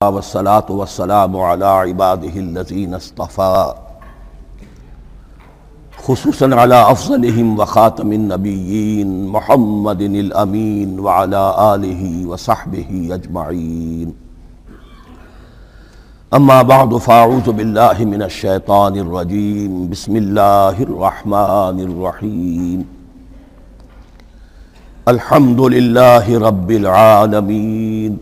والصلاة والسلام على عباده الذين اصطفى خصوصا على أفضلهم وخاتم النبيين محمد الأمين وعلى آله وصحبه أجمعين. أما بعد فأعوذ بالله من الشيطان الرجيم. بسم الله الرحمن الرحيم. الحمد لله رب العالمين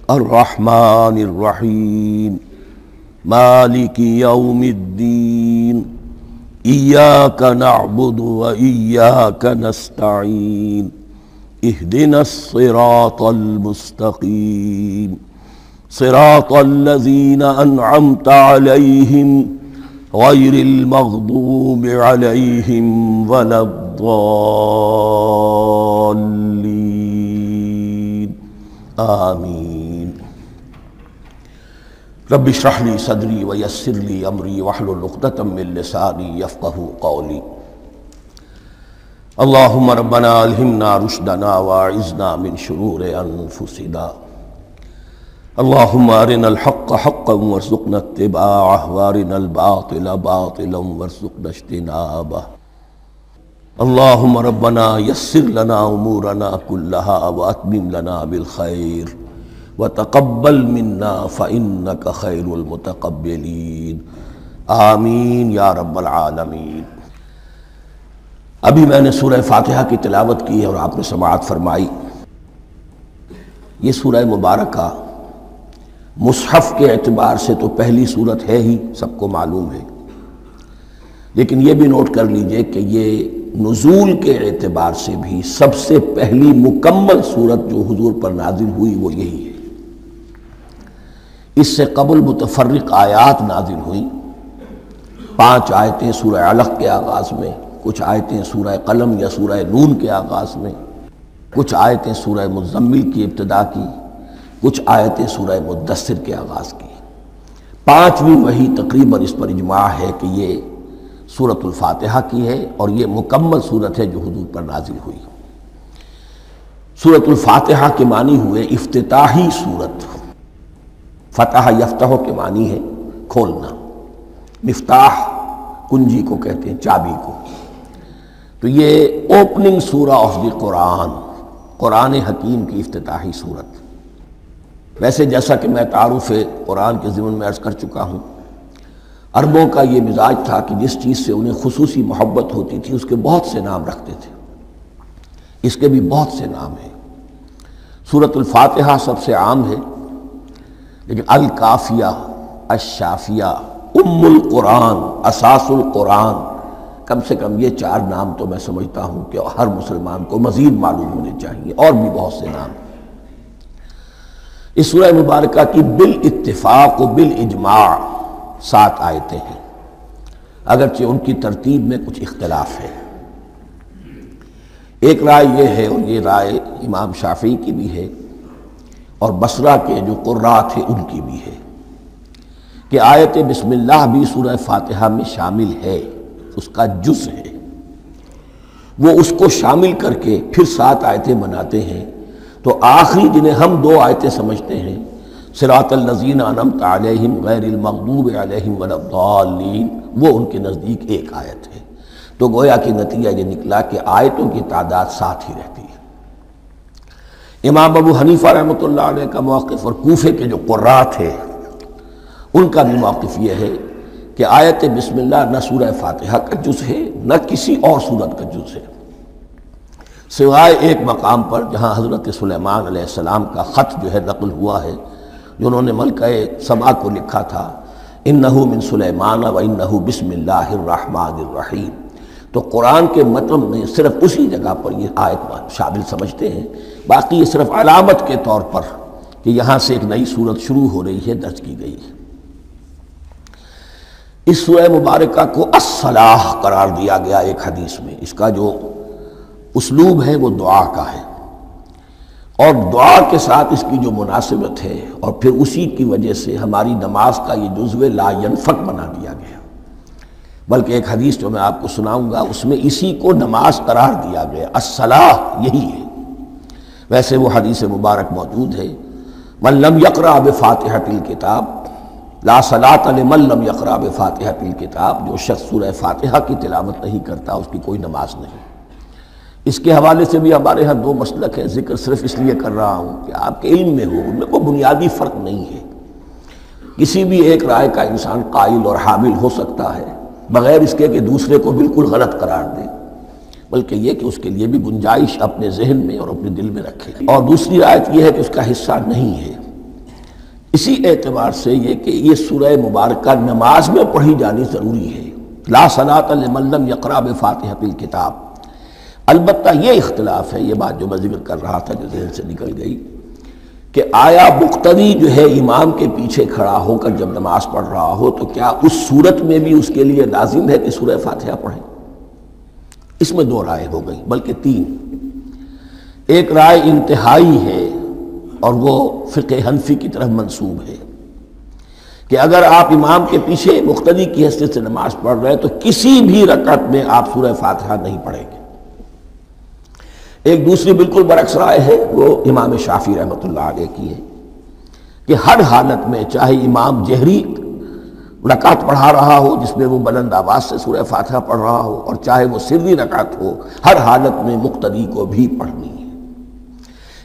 الرحمن الرحيم مالك يوم الدين إياك نعبد وإياك نستعين اهدنا الصراط المستقيم صراط الذين أنعمت عليهم غير المغضوب عليهم ولا الضالين آمين. رب اشرح لي صدري ويسر لي أمري واحلل عقدة من لساني يفقهوا قولي. اللهم ربنا ألهمنا رشدنا وأعذنا من شرور أنفسنا. اللهم أرنا الحق حقا وارزقنا اتباعه وأرنا الباطل باطلا وارزقنا اجتنابه. اللهم ربنا يسر لنا أمورنا كلها وأتمم لنا بالخير وتقبل منا فإنك خير المتقبلين آمین یا رب العالمین. ابھی میں نے سورہ فاتحہ کی تلاوت کی اور آپ نے سماعت فرمائی. یہ سورہ مبارکہ مصحف کے اعتبار سے تو پہلی صورت ہے ہی، سب کو معلوم ہے، لیکن یہ بھی نوٹ کر لیجئے کہ یہ نزول کے اعتبار سے بھی سب سے پہلی مکمل صورت جو حضور پر نازل ہوئی وہ یہی ہے. اس سے قبل متفرق آیات نازل ہوئیں. 5 آیتیں سورہ علق کے آغاز میں، کچھ آیتیں سورہ قلم یا سورہ نون کے آغاز میں، کچھ آیتیں سورہ مزمل کی ابتدا کی، کچھ آیتیں سورہ مدثر کے آغاز کی. 5ویں وحی تقریباً اس پر اجماع ہے کہ یہ سورۃ الفاتحہ کی ہے اور یہ مکمل صورت ہے جو حضور پر نازل ہوئی. سورۃ الفاتحہ کے معنی ہوئے افتتاحی صورت. فتح یفتح کے معنی ہے کھولنا. مفتاح کنجی کو کہتے ہیں، چابی کو. تو یہ اوپننگ سورہ آف دی قرآن، قرآن حکیم کی افتتاحی صورت. ویسے جیسا کہ میں تعارف قرآن کے ضمن میں عرض کر چکا ہوں، عربوں کا یہ مزاج تھا کہ جس چیز سے انہیں خصوصی محبت ہوتی تھی اس کے بہت سے نام رکھتے تھے. اس کے بھی بہت سے نام ہیں. سورۃ الفاتحہ سب سے عام ہے، لیکن الکافیہ، الشافیہ، ام القرآن، اساس القرآن، کم سے کم یہ 4 نام تو میں سمجھتا ہوں کہ ہر مسلمان کو مزید معلوم ہونے چاہیے. اور بھی بہت سے نام. اس سورہ مبارکہ کی بالاتفاق و بالاجماع 7 آیتیں ہیں، اگرچہ ان کی ترتیب میں کچھ اختلاف ہے. ایک رائے یہ ہے، اور یہ رائے امام شافعی کی بھی ہے اور بصرہ کے جو قراء تھے ان کی بھی ہے، کہ آیت بسم اللہ بھی سورہ فاتحہ میں شامل ہے، اس کا جز ہے. وہ اس کو شامل کر کے پھر 7 آیتیں بناتے ہیں. تو آخری جنہیں ہم 2 آیتیں سمجھتے ہیں، صراط الذین انعمت علیہم غیر المغضوب علیہم ولا الضالین، وہ ان کے نزدیک ایک آیت ہے. تو گویا کہ نتیجہ یہ نکلا کہ آیتوں کی تعداد 7 ہی رہتی ہے. امام ابو حنیفہ رحمۃ اللہ علیہ کا موقف اور کوفے کے جو قراء تھے ان کا بھی موقف یہ ہے کہ آیت بسم اللہ نہ سورہ فاتحہ کا جز ہے نہ کسی اور سورت کا جز ہے، سوائے ایک مقام پر جہاں حضرت سلیمان علیہ السلام کا خط جو ہے نقل ہوا ہے، جو انہوں نے ملکہ سبا کو لکھا تھا، انہ من سلیمان و انہ بسم اللہ الرحمن الرحیم. تو قرآن کے متن میں صرف اسی جگہ پر یہ آیت شامل سمجھتے ہیں. باقی یہ صرف علامت کے طور پر کہ یہاں سے ایک نئی صورت شروع ہو رہی ہے درج کی گئی ہے. اس سورہ مبارکہ کو الصلاح قرار دیا گیا ایک حدیث میں. اس کا جو اسلوب ہے وہ دعا کا ہے، اور دعا کے ساتھ اس کی جو مناسبت ہے، اور پھر اسی کی وجہ سے ہماری نماز کا یہ جزو لا ینفک بنا دیا گیا. بلکہ ایک حدیث جو میں آپ کو سناؤں گا اس میں اسی کو نماز قرار دیا گیا. الصلاح یہی ہے. ویسے وہ حدیث مبارک موجود ہے من لم یقرأ بفاتحۃ الکتاب لا صلاۃ لمن لم یقرأ بفاتحۃ الکتاب، جو شخص سورہ فاتحہ کی تلاوت نہیں کرتا اس کی کوئی نماز نہیں۔ اس کے حوالے سے بھی ہمارے ہاں دو مسلک ہیں، ذکر صرف اس لیے کر رہا ہوں کہ آپ کے علم میں ہو، ان میں کوئی بنیادی فرق نہیں ہے۔ کسی بھی ایک رائے کا انسان قائل اور حامل ہو سکتا ہے بغیر اس کے کہ دوسرے کو بالکل غلط قرار دے، بلکہ یہ کہ اس کے لیے بھی گنجائش اپنے ذہن میں اور اپنے دل میں رکھے۔ اور دوسری آیت یہ ہے کہ اس کا حصہ نہیں ہے۔ اسی اعتبار سے یہ کہ یہ سورہ مبارکہ نماز میں پڑھی جانی ضروری ہے، لا صلاۃ لمن لم یقرأ بفاتحۃ الکتاب۔ البتہ یہ اختلاف ہے، یہ بات جو میں ذکر کر رہا تھا جو ذہن سے نکل گئی، کہ آیا مقتدی جو ہے امام کے پیچھے کھڑا ہو کر جب نماز پڑھ رہا ہو تو کیا اس صورت میں بھی اس کے لیے لازم ہے کہ سورہ فاتحہ پڑھیں؟ اس میں دو رائے ہو گئی، بلکہ تین۔ ایک رائے انتہائی ہے اور وہ فقہ حنفی کی طرف منسوب ہے کہ اگر آپ امام کے پیچھے مقتدی کی حیثیت سے نماز پڑھ رہے ہیں تو کسی بھی رکعت میں آپ سورہ فاتحہ نہیں پڑھیں گے۔ ایک دوسری بالکل برعکس رائے ہے، وہ امام شافعی رحمۃ اللہ علیہ کی ہے کہ ہر حالت میں چاہے امام جہری رکعت پڑھا رہا ہو جس میں وہ بلند آواز سے سورہ فاتحہ پڑھ رہا ہو، اور چاہے وہ سری رکعت ہو، ہر حالت میں مقتدی کو بھی پڑھنی ہے۔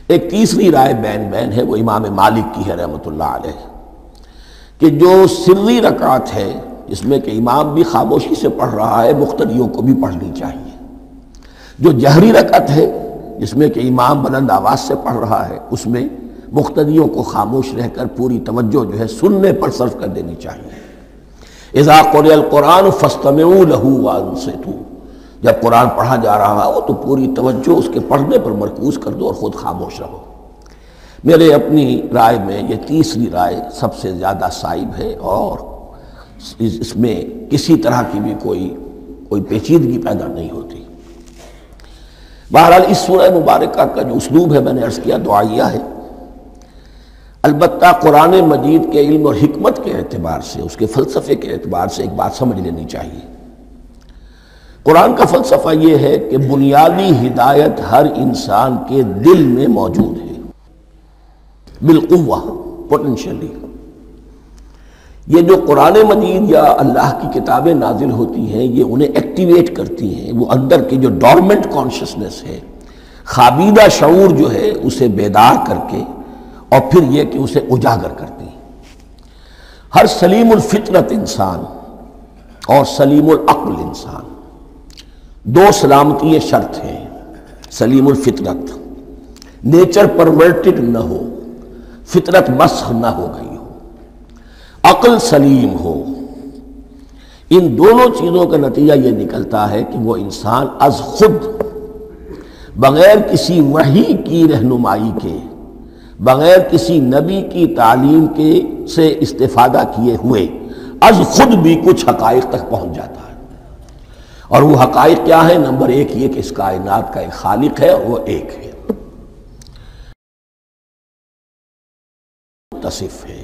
ایک تیسری رائے بین بین ہے، وہ امام مالک کی ہے رحمۃ اللہ علیہ، کہ جو سری رکعت ہے جس میں کہ امام بھی خاموشی سے پڑھ رہا ہے، مقتدیوں کو بھی پڑھنی چاہیے۔ جو جہری رکعت ہے جس میں کہ امام بلند آواز سے پڑھ رہا ہے، اس میں مقتدیوں کو خاموش رہ کر پوری توجہ جو ہے سننے پر صرف کر دینی چاہیے۔ اذا قرئ القرآن فاستمعوا له وانصتوا، جب قرآن پڑھا جا رہا ہو تو پوری توجہ اس کے پڑھنے پر مرکوز کر دو اور خود خاموش رہو۔ میرے اپنی رائے میں یہ تیسری رائے سب سے زیادہ صائب ہے اور اس میں کسی طرح کی بھی کوئی پیچیدگی پیدا نہیں ہوتی۔ بہرحال اس سورہ مبارکہ کا جو اسلوب ہے میں نے عرض کیا دعائیہ ہے، البتہ قرآن مجید کے علم اور حکمت کے اعتبار سے، اس کے فلسفے کے اعتبار سے ایک بات سمجھ لینی چاہیے۔ قرآن کا فلسفہ یہ ہے کہ بنیادی ہدایت ہر انسان کے دل میں موجود ہے، بالقوہ، پوٹینشلی۔ یہ جو قرآن مجید یا اللہ کی کتابیں نازل ہوتی ہیں یہ انہیں ایکٹیویٹ کرتی ہیں، وہ اندر کی جو ڈورمنٹ کانشسنس ہے، خوابیدہ شعور جو ہے اسے بیدار کر کے اور پھر یہ کہ اسے اجاگر کرتی ہیں۔ ہر سلیم الفطرت انسان اور سلیم العقل انسان، دو سلامتی شرط ہیں۔ سلیم الفطرت، نیچر پرورٹڈ نہ ہو، فطرت مسخ نہ ہو گئی ہو، عقل سلیم ہو۔ ان دونوں چیزوں کا نتیجہ یہ نکلتا ہے کہ وہ انسان از خود، بغیر کسی وحی کی رہنمائی کے، بغیر کسی نبی کی تعلیم کے سے استفادہ کیے ہوئے از خود بھی کچھ حقائق تک پہنچ جاتا ہے۔ اور وہ حقائق کیا ہیں؟ نمبر ایک یہ کہ اس کائنات کا ایک خالق ہے اور وہ ایک ہے، متصف ہے۔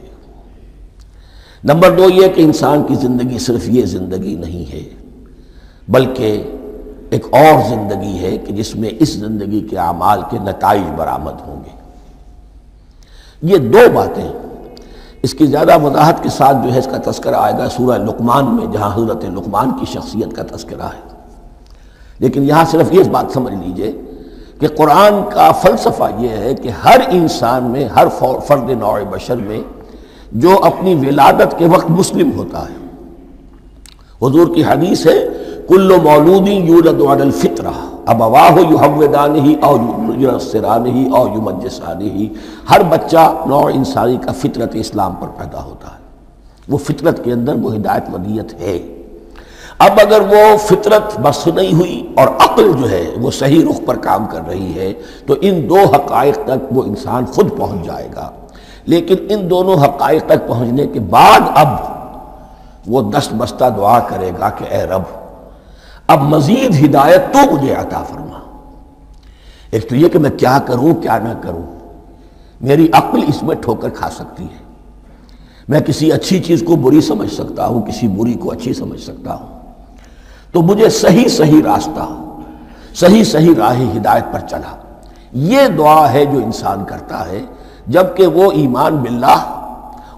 نمبر دو یہ کہ انسان کی زندگی صرف یہ زندگی نہیں ہے بلکہ ایک اور زندگی ہے کہ جس میں اس زندگی کے اعمال کے نتائج برآمد ہوں گے۔ یہ دو باتیں، اس کی زیادہ وضاحت کے ساتھ جو ہے اس کا تذکرہ آئے گا سورہ لقمان میں، جہاں حضرت لقمان کی شخصیت کا تذکرہ ہے۔ لیکن یہاں صرف یہ بات سمجھ لیجئے کہ قرآن کا فلسفہ یہ ہے کہ ہر انسان میں، ہر فرد نوع بشر میں جو اپنی ولادت کے وقت مسلم ہوتا ہے، حضور کی حدیث ہے کل مولود یولد علی الفطرہ ابواہ یحودانہ او ینصرانہ او یمجسانہ، ہر بچہ نوع انسانی کا فطرت اسلام پر پیدا ہوتا ہے، وہ فطرت کے اندر وہ ہدایت ودیت ہے۔ اب اگر وہ فطرت بس نہیں ہوئی اور عقل جو ہے وہ صحیح رخ پر کام کر رہی ہے تو ان دو حقائق تک وہ انسان خود پہنچ جائے گا۔ لیکن ان دونوں حقائق تک پہنچنے کے بعد اب وہ دست بستہ دعا کرے گا کہ اے رب اب مزید ہدایت تو مجھے عطا فرما۔ ایک تو یہ کہ میں کیا کروں کیا نہ کروں، میری عقل اس میں ٹھوکر کھا سکتی ہے، میں کسی اچھی چیز کو بری سمجھ سکتا ہوں، کسی بری کو اچھی سمجھ سکتا ہوں، تو مجھے صحیح راستہ، صحیح راہ ہدایت پر چلا۔ یہ دعا ہے جو انسان کرتا ہے جبکہ وہ ایمان باللہ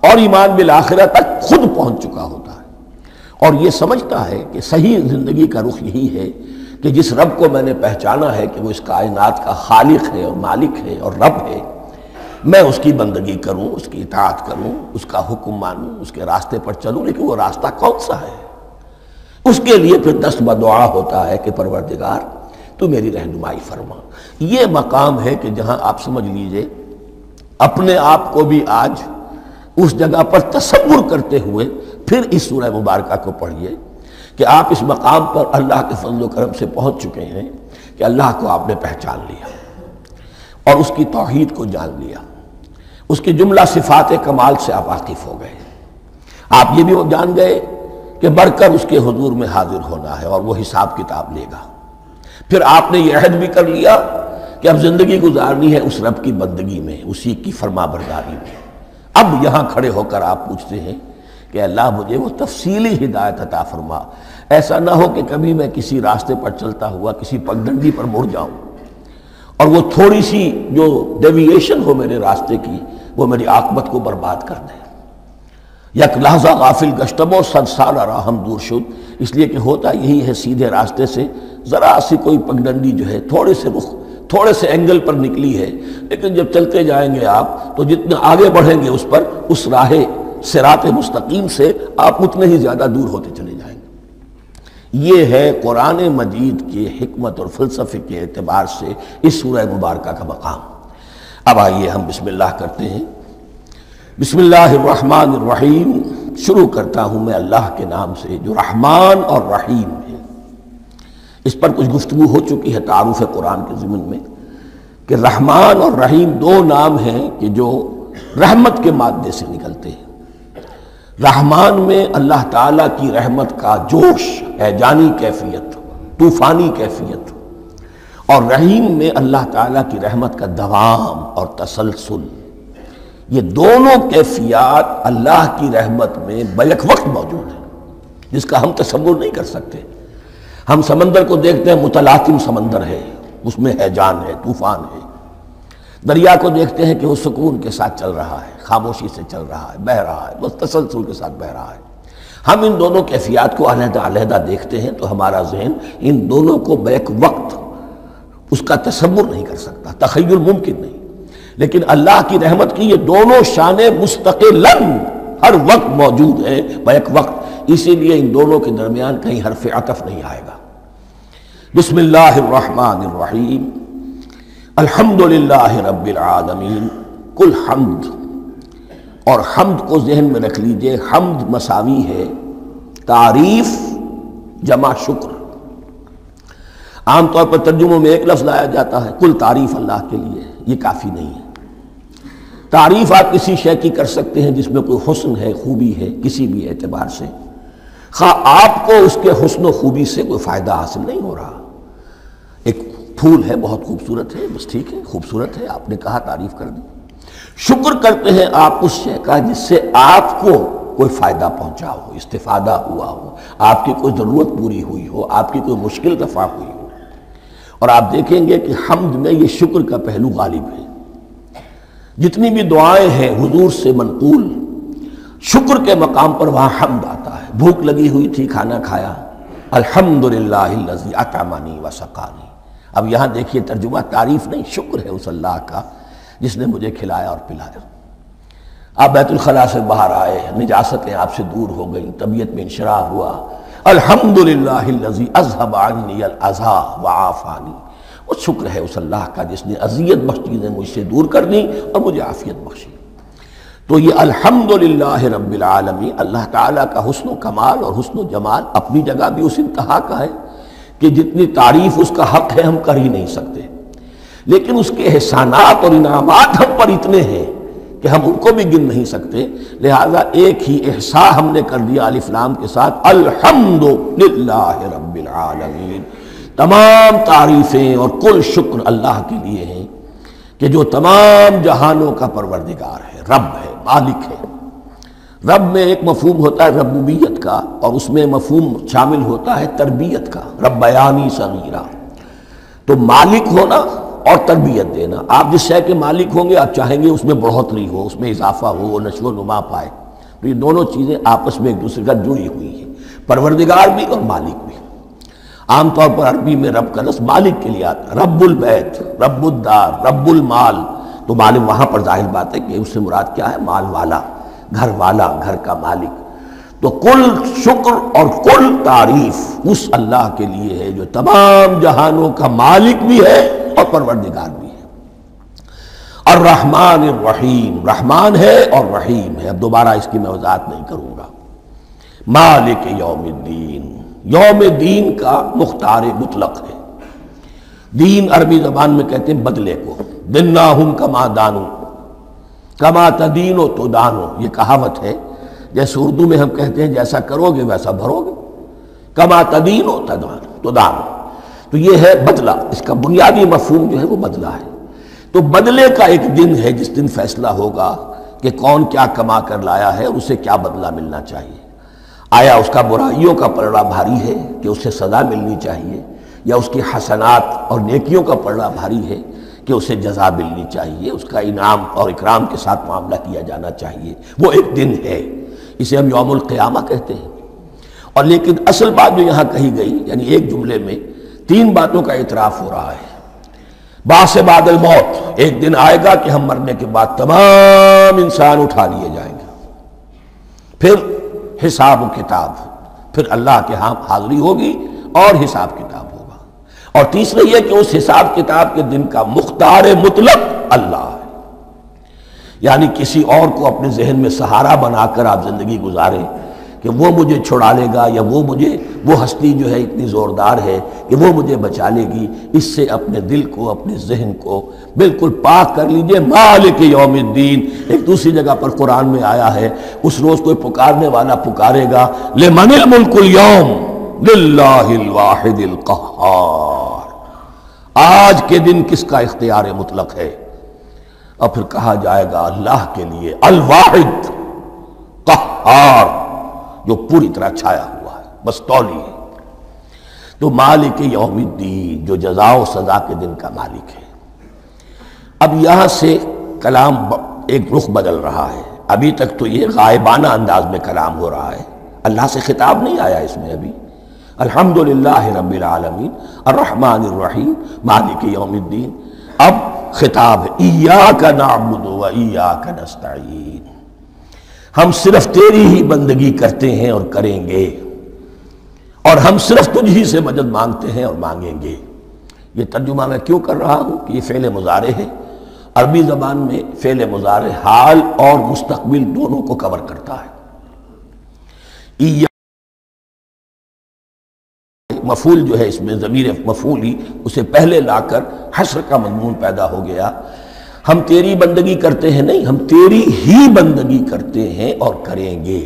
اور ایمان بالآخرہ تک خود پہنچ چکا ہوتا ہے اور یہ سمجھتا ہے کہ صحیح زندگی کا رخ یہی ہے کہ جس رب کو میں نے پہچانا ہے کہ وہ اس کائنات کا خالق ہے اور مالک ہے اور رب ہے، میں اس کی بندگی کروں، اس کی اطاعت کروں، اس کا حکم مانوں، اس کے راستے پر چلوں۔ لیکن وہ راستہ کون سا ہے؟ اس کے لیے پھر دست بدعا ہوتا ہے کہ پروردگار تو میری رہنمائی فرما۔ یہ مقام ہے کہ جہاں آپ سمجھ لیجئے اپنے آپ کو بھی آج اس جگہ پر تصور کرتے ہوئے پھر اس سورہ مبارکہ کو پڑھیے کہ آپ اس مقام پر اللہ کے فضل و کرم سے پہنچ چکے ہیں کہ اللہ کو آپ نے پہچان لیا اور اس کی توحید کو جان لیا، اس کی جملہ صفات کمال سے آپ واقف ہو گئے۔ آپ یہ بھی جان گئے کہ بڑھ کر اس کے حضور میں حاضر ہونا ہے اور وہ حساب کتاب لے گا۔ پھر آپ نے یہ عہد بھی کر لیا کہ اب زندگی گزارنی ہے اس رب کی بندگی میں، اسی کی فرما برداری میں۔ اب یہاں کھڑے ہو کر آپ پوچھتے ہیں کہ اللہ مجھے وہ تفصیلی ہدایت عطا فرما، ایسا نہ ہو کہ کبھی میں کسی راستے پر چلتا ہوا کسی پگڈنڈی پر مڑ جاؤں اور وہ تھوڑی سی جو ڈیوییشن ہو میرے راستے کی وہ میری عاقبت کو برباد کر دے۔ یک لحظہ غافل گشتم و 100 سال راہم دور شد، اس لیے کہ ہوتا یہی ہے سیدھے راستے سے ذرا سی کوئی پگڈنڈی جو ہے تھوڑے سے اینگل پر نکلی ہے، لیکن جب چلتے جائیں گے آپ تو جتنے آگے بڑھیں گے اس پر، اس راہ صراط مستقیم سے آپ اتنے ہی زیادہ دور ہوتے چلے جائیں گے۔ یہ ہے قرآن مجید کی حکمت اور فلسفے کے اعتبار سے اس سورہ مبارکہ کا مقام۔ اب آئیے ہم بسم اللہ کرتے ہیں۔ بسم اللہ الرحمن الرحیم، شروع کرتا ہوں میں اللہ کے نام سے جو رحمان اور رحیم ہے۔ اس پر کچھ گفتگو ہو چکی ہے تعارف قرآن کے ضمن میں کہ رحمان اور رحیم دو نام ہیں کہ جو رحمت کے مادے سے نکلتے ہیں۔ رحمان میں اللہ تعالیٰ کی رحمت کا جوش، ہیجانی کیفیت، طوفانی کیفیت، اور رحیم میں اللہ تعالیٰ کی رحمت کا دوام اور تسلسل۔ یہ دونوں کیفیات اللہ کی رحمت میں بیک وقت موجود ہیں، جس کا ہم تصور نہیں کر سکتے۔ ہم سمندر کو دیکھتے ہیں، متلاطم سمندر ہے، اس میں ہیجان ہے، طوفان ہے۔ دریا کو دیکھتے ہیں کہ وہ سکون کے ساتھ چل رہا ہے، خاموشی سے چل رہا ہے، بہہ رہا ہے، بس تسلسل کے ساتھ بہہ رہا ہے۔ ہم ان دونوں کیفیات کو علیحدہ علیحدہ دیکھتے ہیں تو ہمارا ذہن ان دونوں کو بیک وقت اس کا تصور نہیں کر سکتا، تخیل ممکن نہیں۔ لیکن اللہ کی رحمت کی یہ دونوں شانیں مستقلاً ہر وقت موجود ہیں بیک وقت، اسی لیے ان دونوں کے درمیان کہیں حرف عطف نہیں آئے گا۔ بسم اللہ الرحمن الرحیم، الحمدللہ رب العالمین۔ کل حمد، اور حمد کو ذہن میں رکھ لیجئے، حمد مساوی ہے تعریف جمع شکر۔ عام طور پر ترجموں میں ایک لفظ لایا جاتا ہے، کل تعریف اللہ کے لیے، یہ کافی نہیں ہے۔ تعریف آپ کسی شے کی کر سکتے ہیں جس میں کوئی حسن ہے، خوبی ہے، کسی بھی اعتبار سے، خواہ آپ کو اس کے حسن و خوبی سے کوئی فائدہ حاصل نہیں ہو رہا۔ ایک پھول ہے، بہت خوبصورت ہے، بس ٹھیک ہے، خوبصورت ہے، آپ نے کہا، تعریف کر دی۔ شکر کرتے ہیں آپ اس شے کا جس سے آپ کو کوئی فائدہ پہنچا ہو، استفادہ ہوا ہو، آپ کی کوئی ضرورت پوری ہوئی ہو، آپ کی کوئی مشکل رفع ہوئی ہو۔ اور آپ دیکھیں گے کہ حمد میں یہ شکر کا پہلو غالب ہے۔ جتنی بھی دعائیں ہیں حضور سے منقول، شکر کے مقام پر وہاں حمد آتا ہے۔ بھوک لگی ہوئی تھی، کھانا کھایا، الحمدللہ الذی اطعمنی وسقانی۔ اب یہاں دیکھیے ترجمہ، تعریف نہیں، شکر ہے اس اللہ کا جس نے مجھے کھلایا اور پلایا۔ آپ بیت الخلاء سے باہر آئے، نجاستیں آپ سے دور ہو گئیں، طبیعت میں انشراح ہوا، الحمدللہ الذی اذھب عنی الاذی وعافانی۔ وہ شکر ہے اس اللہ کا جس نے اذیت بخش چیزیں مجھ سے دور کر دیں اور مجھے عافیت بخشی۔ تو یہ الحمدللہ رب العالمین، اللہ تعالیٰ کا حسن و کمال اور حسن و جمال اپنی جگہ بھی اس انتہا کا ہے کہ جتنی تعریف اس کا حق ہے ہم کر ہی نہیں سکتے، لیکن اس کے احسانات اور انعامات ہم پر اتنے ہیں کہ ہم ان کو بھی گن نہیں سکتے۔ لہذا ایک ہی احصاء ہم نے کر دیا الف لام کے ساتھ، الحمدللہ رب العالمین۔ تمام تعریفیں اور کل شکر اللہ کے لیے ہیں کہ جو تمام جہانوں کا پروردگار ہے، رب ہے، مالک ہے۔ رب میں ایک مفہوم ہوتا ہے ربوبیت کا، اور اس میں مفہوم شامل ہوتا ہے تربیت کا، ربیانی صغیرہ۔ تو مالک ہونا اور تربیت دینا۔ آپ جس شے کے مالک ہوں گے آپ چاہیں گے اس میں بڑھوتری ہو، اس میں اضافہ ہو، وہ نشو و نما پائے۔ تو یہ دونوں چیزیں آپس میں ایک دوسرے کا جڑی ہوئی ہیں، پروردگار بھی اور مالک بھی۔ عام طور پر عربی میں رب کا لفظ مالک کے لیے آتا ہے، رب البیت، رب الدار، رب المال، تو مالک وہاں پر ظاہر بات ہے کہ اس سے مراد کیا ہے؟ مال والا، گھر والا، گھر کا مالک۔ تو کل شکر اور کل تعریف اس اللہ کے لیے ہے جو تمام جہانوں کا مالک بھی ہے اور پروردگار بھی ہے۔ الرحمن الرحیم، رحمان ہے اور رحیم ہے۔ اب دوبارہ اس کی میں وضاحت نہیں کروں گا۔ مالک یوم الدین، یوم دین کا مختار مطلق ہے۔ دین عربی زبان میں کہتے ہیں بدلے کو، دناہم کما دانو، کما تدینو تو دانو، یہ کہاوت ہے۔ جیسے اردو میں ہم کہتے ہیں جیسا کرو گے ویسا بھرو گے، کما تدینو تو دانو، تو یہ ہے بدلہ۔ اس کا بنیادی مفہوم جو ہے وہ بدلہ ہے۔ تو بدلے کا ایک دن ہے جس دن فیصلہ ہوگا کہ کون کیا کما کر لایا ہے اور اسے کیا بدلہ ملنا چاہیے۔ آیا اس کا برائیوں کا پلڑا بھاری ہے کہ اسے سزا ملنی چاہیے، یا اس کی حسنات اور نیکیوں کا پلڑا بھاری ہے کہ اسے جزا ملنی چاہیے، اس کا انعام اور اکرام کے ساتھ معاملہ کیا جانا چاہیے۔ وہ ایک دن ہے، اسے ہم یوم القیامہ کہتے ہیں۔ اور لیکن اصل بات جو یہاں کہی گئی، یعنی ایک جملے میں تین باتوں کا اعتراف ہو رہا ہے۔ بعث بعد الموت، ایک دن آئے گا کہ ہم مرنے کے بعد تمام انسان اٹھا لیے جائیں گے، پھر حساب و کتاب، پھر اللہ کے ہاں حاضری ہوگی اور حساب کتاب ہوگا۔ اور تیسرا یہ کہ اس حساب کتاب کے دن کا مختار مطلق اللہ ہے، یعنی کسی اور کو اپنے ذہن میں سہارا بنا کر آپ زندگی گزاریں کہ وہ مجھے چھڑا لے گا، یا وہ ہستی جو ہے اتنی زوردار ہے کہ وہ مجھے بچا لے گی، اس سے اپنے دل کو، اپنے ذہن کو بالکل پاک کر لیجئے۔ مالک یوم الدین، ایک دوسری جگہ پر قرآن میں آیا ہے، اس روز کوئی پکارنے والا پکارے گا لمن الملک اليوم للہ الواحد القہار، آج کے دن کس کا اختیار مطلق ہے؟ اور پھر کہا جائے گا اللہ کے لیے الواحد قہار، جو پوری طرح چھایا ہوا ہے، بس تولی ہے۔ تو مالک یوم الدین، جو جزا و سزا کے دن کا مالک ہے۔ اب یہاں سے کلام ایک رخ بدل رہا ہے۔ ابھی تک تو یہ غائبانہ انداز میں کلام ہو رہا ہے، اللہ سے خطاب نہیں آیا اس میں ابھی۔ الحمدللہ رب العالمین الرحمن الرحیم مالک یوم الدین، اب خطاب ہے ایاک نعبد و ایاک نستعین، ہم صرف تیری ہی بندگی کرتے ہیں اور کریں گے، اور ہم صرف تجھ ہی سے مدد مانگتے ہیں اور مانگیں گے۔ یہ ترجمہ میں کیوں کر رہا ہوں کہ یہ فعل مضارع ہے۔ عربی زبان میں فعل مضارع حال اور مستقبل دونوں کو کور کرتا ہے۔ مفعول جو ہے اس میں ضمیر مفعول ہی اسے پہلے لا کر حشر کا مضمون پیدا ہو گیا۔ ہم تیری بندگی کرتے ہیں نہیں، ہم تیری ہی بندگی کرتے ہیں اور کریں گے۔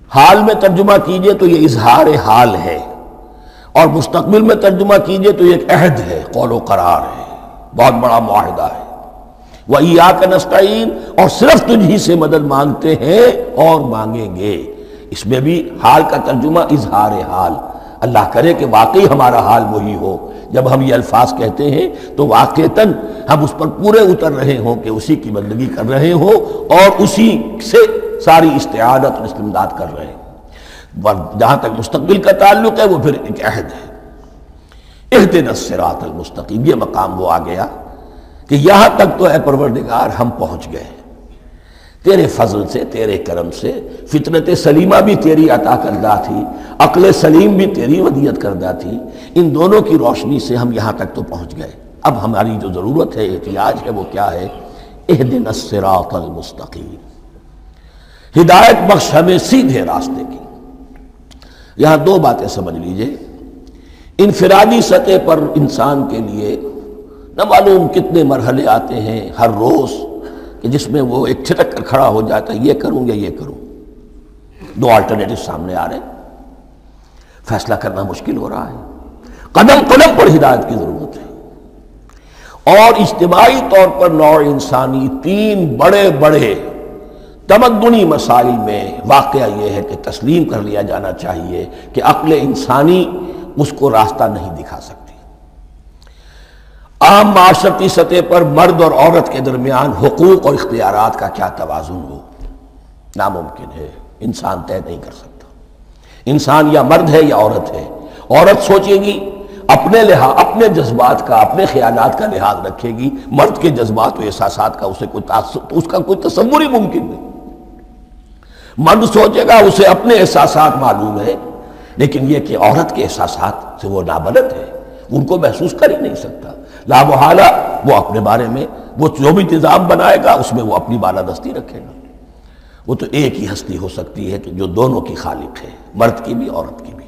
حال میں ترجمہ کیجئے تو یہ اظہار حال ہے، اور مستقبل میں ترجمہ کیجئے تو یہ ایک عہد ہے، قول و قرار ہے، بہت بڑا معاہدہ ہے۔ وَإِيَّاكَ نَسْتَعِينُ، اور صرف تجھ ہی سے مدد مانگتے ہیں اور مانگیں گے۔ اس میں بھی حال کا ترجمہ اظہار حال، اللہ کرے کہ واقعی ہمارا حال وہی ہو، جب ہم یہ الفاظ کہتے ہیں تو واقعتاً ہم اس پر پورے اتر رہے ہوں کہ اسی کی بندگی کر رہے ہوں اور اسی سے ساری استعانت اور استمداد کر رہے ہیں۔ جہاں تک مستقبل کا تعلق ہے وہ پھر ایک عہد ہے، اہدنا الصراط المستقیم، یہ مقام وہ آ گیا کہ یہاں تک تو اے پروردگار ہم پہنچ گئے تیرے فضل سے، تیرے کرم سے۔ فطرت سلیمہ بھی تیری عطا کردہ تھی، عقل سلیم بھی تیری ودیت کردہ تھی، ان دونوں کی روشنی سے ہم یہاں تک تو پہنچ گئے۔ اب ہماری جو ضرورت ہے، احتیاج ہے، وہ کیا ہے؟ اہدنا الصراط المستقیم، ہدایت بخش ہمیں سیدھے راستے کی۔ یہاں دو باتیں سمجھ لیجئے۔ انفرادی سطح پر انسان کے لیے نہ معلوم کتنے مرحلے آتے ہیں ہر روز کہ جس میں وہ ایک چھٹک کر کھڑا ہو جاتا ہے، یہ کروں یا یہ کروں، دو آلٹرنیٹو سامنے آ رہے ہیں، فیصلہ کرنا مشکل ہو رہا ہے۔ قدم قدم پر ہدایت کی ضرورت ہے۔ اور اجتماعی طور پر نوع انسانی تین بڑے بڑے تمدنی مسائل میں واقعہ یہ ہے کہ تسلیم کر لیا جانا چاہیے کہ عقل انسانی اس کو راستہ نہیں دکھا سکتی۔ عام معاشرتی سطح پر مرد اور عورت کے درمیان حقوق اور اختیارات کا کیا توازن ہو، ناممکن ہے، انسان طے نہیں کر سکتا۔ انسان یا مرد ہے یا عورت ہے۔ عورت سوچے گی اپنے لحاظ، اپنے جذبات کا، اپنے خیالات کا لحاظ رکھے گی، مرد کے جذبات و احساسات کا اسے اس کا کوئی تصور ہی ممکن نہیں۔ مرد سوچے گا اسے اپنے احساسات معلوم ہے، لیکن یہ کہ عورت کے احساسات سے وہ نابلد ہے، ان کو محسوس کر ہی نہیں سکتا۔ لا محالہ وہ اپنے بارے میں وہ جو بھی نظام بنائے گا اس میں وہ اپنی بالادستی رکھے گا۔ وہ تو ایک ہی ہستی ہو سکتی ہے کہ جو دونوں کی خالق ہے، مرد کی بھی عورت کی بھی،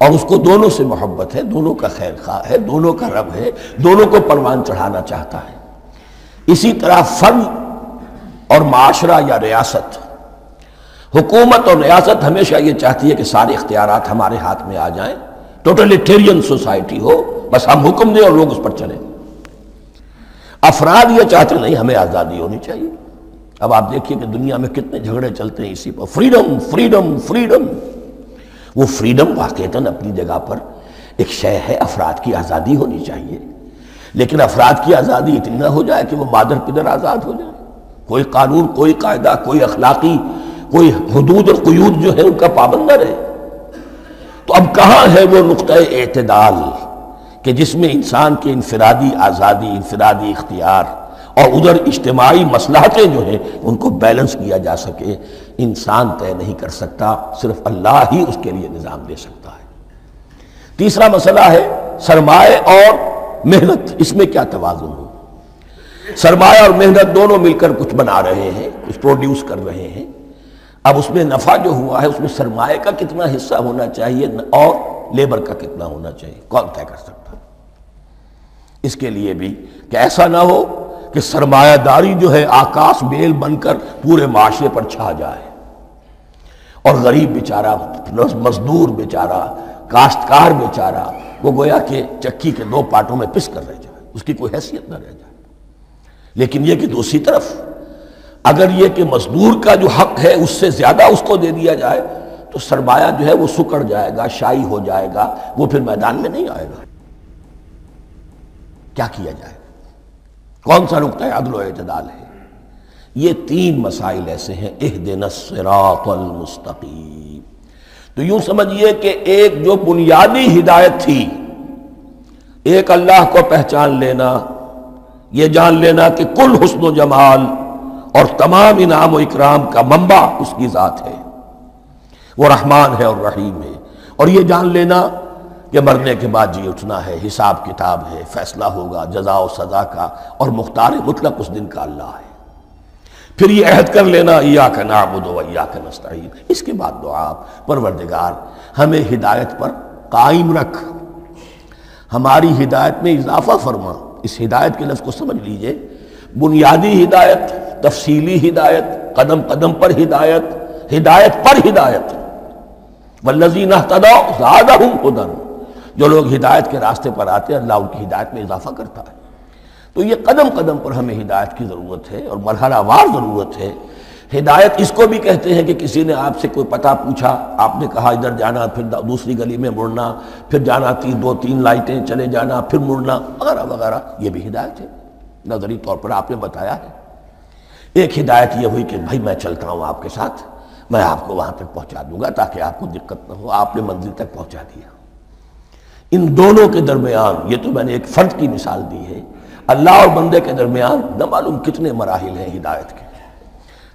اور اس کو دونوں سے محبت ہے، دونوں کا خیر خواہ ہے، دونوں کا رب ہے، دونوں کو پروان چڑھانا چاہتا ہے۔ اسی طرح فرد اور معاشرہ یا ریاست، حکومت اور ریاست ہمیشہ یہ چاہتی ہے کہ سارے اختیارات ہمارے ہاتھ میں آ جائیں، ٹوٹلیٹیرین سوسائٹی ہو، بس ہم حکم دیں اور لوگ اس پر چلیں۔ افراد یہ چاہتے نہیں، ہمیں آزادی ہونی چاہیے۔ اب آپ دیکھیے کہ دنیا میں کتنے جھگڑے چلتے ہیں اسی پر، فریڈم فریڈم فریڈم۔ وہ فریڈم واقعتاً اپنی جگہ پر ایک شے ہے، افراد کی آزادی ہونی چاہیے، لیکن افراد کی آزادی اتنی نہ ہو جائے کہ وہ مادر پدر آزاد ہو جائے، کوئی قانون، کوئی قاعدہ، کوئی اخلاقی، کوئی حدود اور قیود جو ہے ان کا پابند نہ رہے۔ تو اب کہاں ہے وہ نقطہ اعتدال کہ جس میں انسان کے انفرادی آزادی، انفرادی اختیار اور ادھر اجتماعی مصلحتیں جو ہیں ان کو بیلنس کیا جا سکے؟ انسان طے نہیں کر سکتا، صرف اللہ ہی اس کے لیے نظام دے سکتا ہے۔ تیسرا مسئلہ ہے سرمایہ اور محنت، اس میں کیا توازن ہو؟ سرمایہ اور محنت دونوں مل کر کچھ بنا رہے ہیں، کچھ پروڈیوس کر رہے ہیں۔ اب اس میں نفع جو ہوا ہے اس میں سرمایہ کا کتنا حصہ ہونا چاہیے اور لیبر کا کتنا ہونا چاہیے، کون طے کر سکتا؟ اس کے لیے بھی کہ ایسا نہ ہو کہ سرمایہ داری جو ہے آکاش بیل بن کر پورے معاشرے پر چھا جائے، اور غریب بیچارہ، مزدور بیچارہ، کاشتکار بیچارہ وہ گویا کہ چکی کے دو پارٹوں میں پس کر رہ جائے، اس کی کوئی حیثیت نہ رہ جائے۔ لیکن یہ کہ دوسری طرف اگر یہ کہ مزدور کا جو حق ہے اس سے زیادہ اس کو دے دیا جائے تو سرمایہ جو ہے وہ سکڑ جائے گا، شائی ہو جائے گا، وہ پھر میدان میں نہیں آئے گا۔ کیا کیا جائے؟ کون سا نقطہ عدل و اعتدال ہے؟ یہ تین مسائل ایسے ہیں، اہدنا الصراط المستقیم۔ تو یوں سمجھیے کہ ایک جو بنیادی ہدایت تھی، ایک اللہ کو پہچان لینا، یہ جان لینا کہ کل حسن و جمال اور تمام انعام و اکرام کا منبع اس کی ذات ہے، وہ رحمان ہے اور رحیم ہے، اور یہ جان لینا کہ مرنے کے بعد جی اٹھنا ہے، حساب کتاب ہے، فیصلہ ہوگا جزا و سزا کا، اور مختار مطلق اس دن کا اللہ ہے۔ پھر یہ عہد کر لینا ایاک نعبد و ایاک نستعین۔ اس کے بعد دعا، پروردگار ہمیں ہدایت پر قائم رکھ، ہماری ہدایت میں اضافہ فرما۔ اس ہدایت کے لفظ کو سمجھ لیجئے، بنیادی ہدایت، تفصیلی ہدایت، قدم قدم پر ہدایت، ہدایت پر ہدایت۔ والذین اہتدوا زادہم ہدی، جو لوگ ہدایت کے راستے پر آتے ہیں اللہ ان کی ہدایت میں اضافہ کرتا ہے۔ تو یہ قدم قدم پر ہمیں ہدایت کی ضرورت ہے اور مرحلہ وار ضرورت ہے۔ ہدایت اس کو بھی کہتے ہیں کہ کسی نے آپ سے کوئی پتہ پوچھا، آپ نے کہا ادھر جانا، پھر دوسری گلی میں مڑنا، پھر جانا دو تین لائٹیں چلے جانا، پھر مڑنا، وغیرہ وغیرہ، یہ بھی ہدایت ہے، نظری طور پر آپ نے بتایا ہے۔ ایک ہدایت یہ ہوئی کہ بھائی میں چلتا ہوں آپ کے ساتھ، میں آپ کو وہاں تک پہنچا دوں گا تاکہ آپ کو دقت نہ ہو، آپ نے منزل تک پہنچا دیا۔ ان دونوں کے درمیان، یہ تو میں نے ایک فرد کی مثال دی ہے، اللہ اور بندے کے درمیان نہ معلوم کتنے مراحل ہیں ہدایت کے۔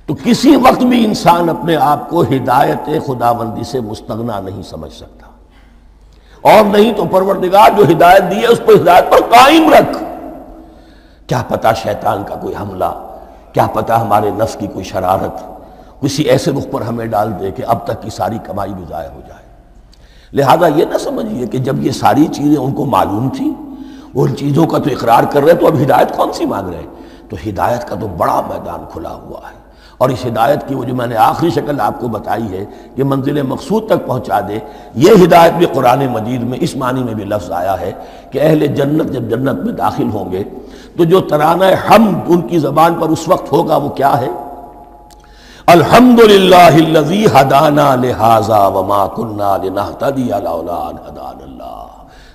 تو کسی وقت بھی انسان اپنے آپ کو ہدایت خداوندی سے مستغنا نہیں سمجھ سکتا، اور نہیں تو پروردگار جو ہدایت دی ہے اس پر ہدایت پر قائم رکھ۔ کیا پتہ شیطان کا کوئی حملہ، کیا پتہ ہمارے نفس کی کوئی شرارت کسی ایسے رخ پر ہمیں ڈال دے کہ اب تک کی ساری کمائی بھی ضائع ہو جائے۔ لہذا یہ نہ سمجھیے کہ جب یہ ساری چیزیں ان کو معلوم تھیں، ان چیزوں کا تو اقرار کر رہے تو اب ہدایت کون سی مانگ رہے ہیں؟ تو ہدایت کا تو بڑا میدان کھلا ہوا ہے، اور اس ہدایت کی وہ جو میں نے آخری شکل آپ کو بتائی ہے کہ منزل مقصود تک پہنچا دے، یہ ہدایت بھی قرآن مجید میں اس معنی میں بھی لفظ آیا ہے کہ اہل جنت جب جنت میں داخل ہوں گے تو جو ترانہ حمد ان کی زبان پر اس وقت ہوگا وہ کیا ہے؟ الحمدللہ الذی ہدانا لہذا وما کننا لنہتدی لولا ان ہدانا اللہ۔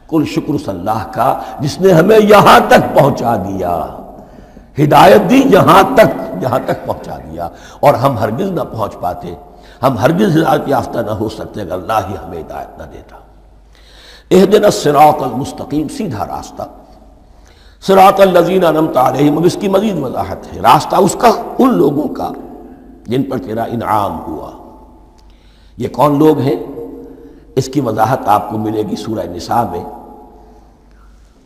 کل شکر صلی اللہ کا جس نے ہمیں یہاں تک پہنچا دیا، ہدایت دی یہاں تک پہنچا دیا، اور ہم ہرگز نہ پہنچ پاتے، ہم ہرگز ہدایت یافتہ نہ ہو سکتے اگر اللہ ہی ہمیں ہدایت نہ دیتا۔ اہدنا الصراط المستقیم، سیدھا راستہ، صراط الذین انعمت علیہم، اب اس کی مزید وضاحت ہے، راستہ اس کا ان لوگوں کا جن پر تیرا انعام ہوا۔ یہ کون لوگ ہیں؟ اس کی وضاحت آپ کو ملے گی سورہ نساء میں،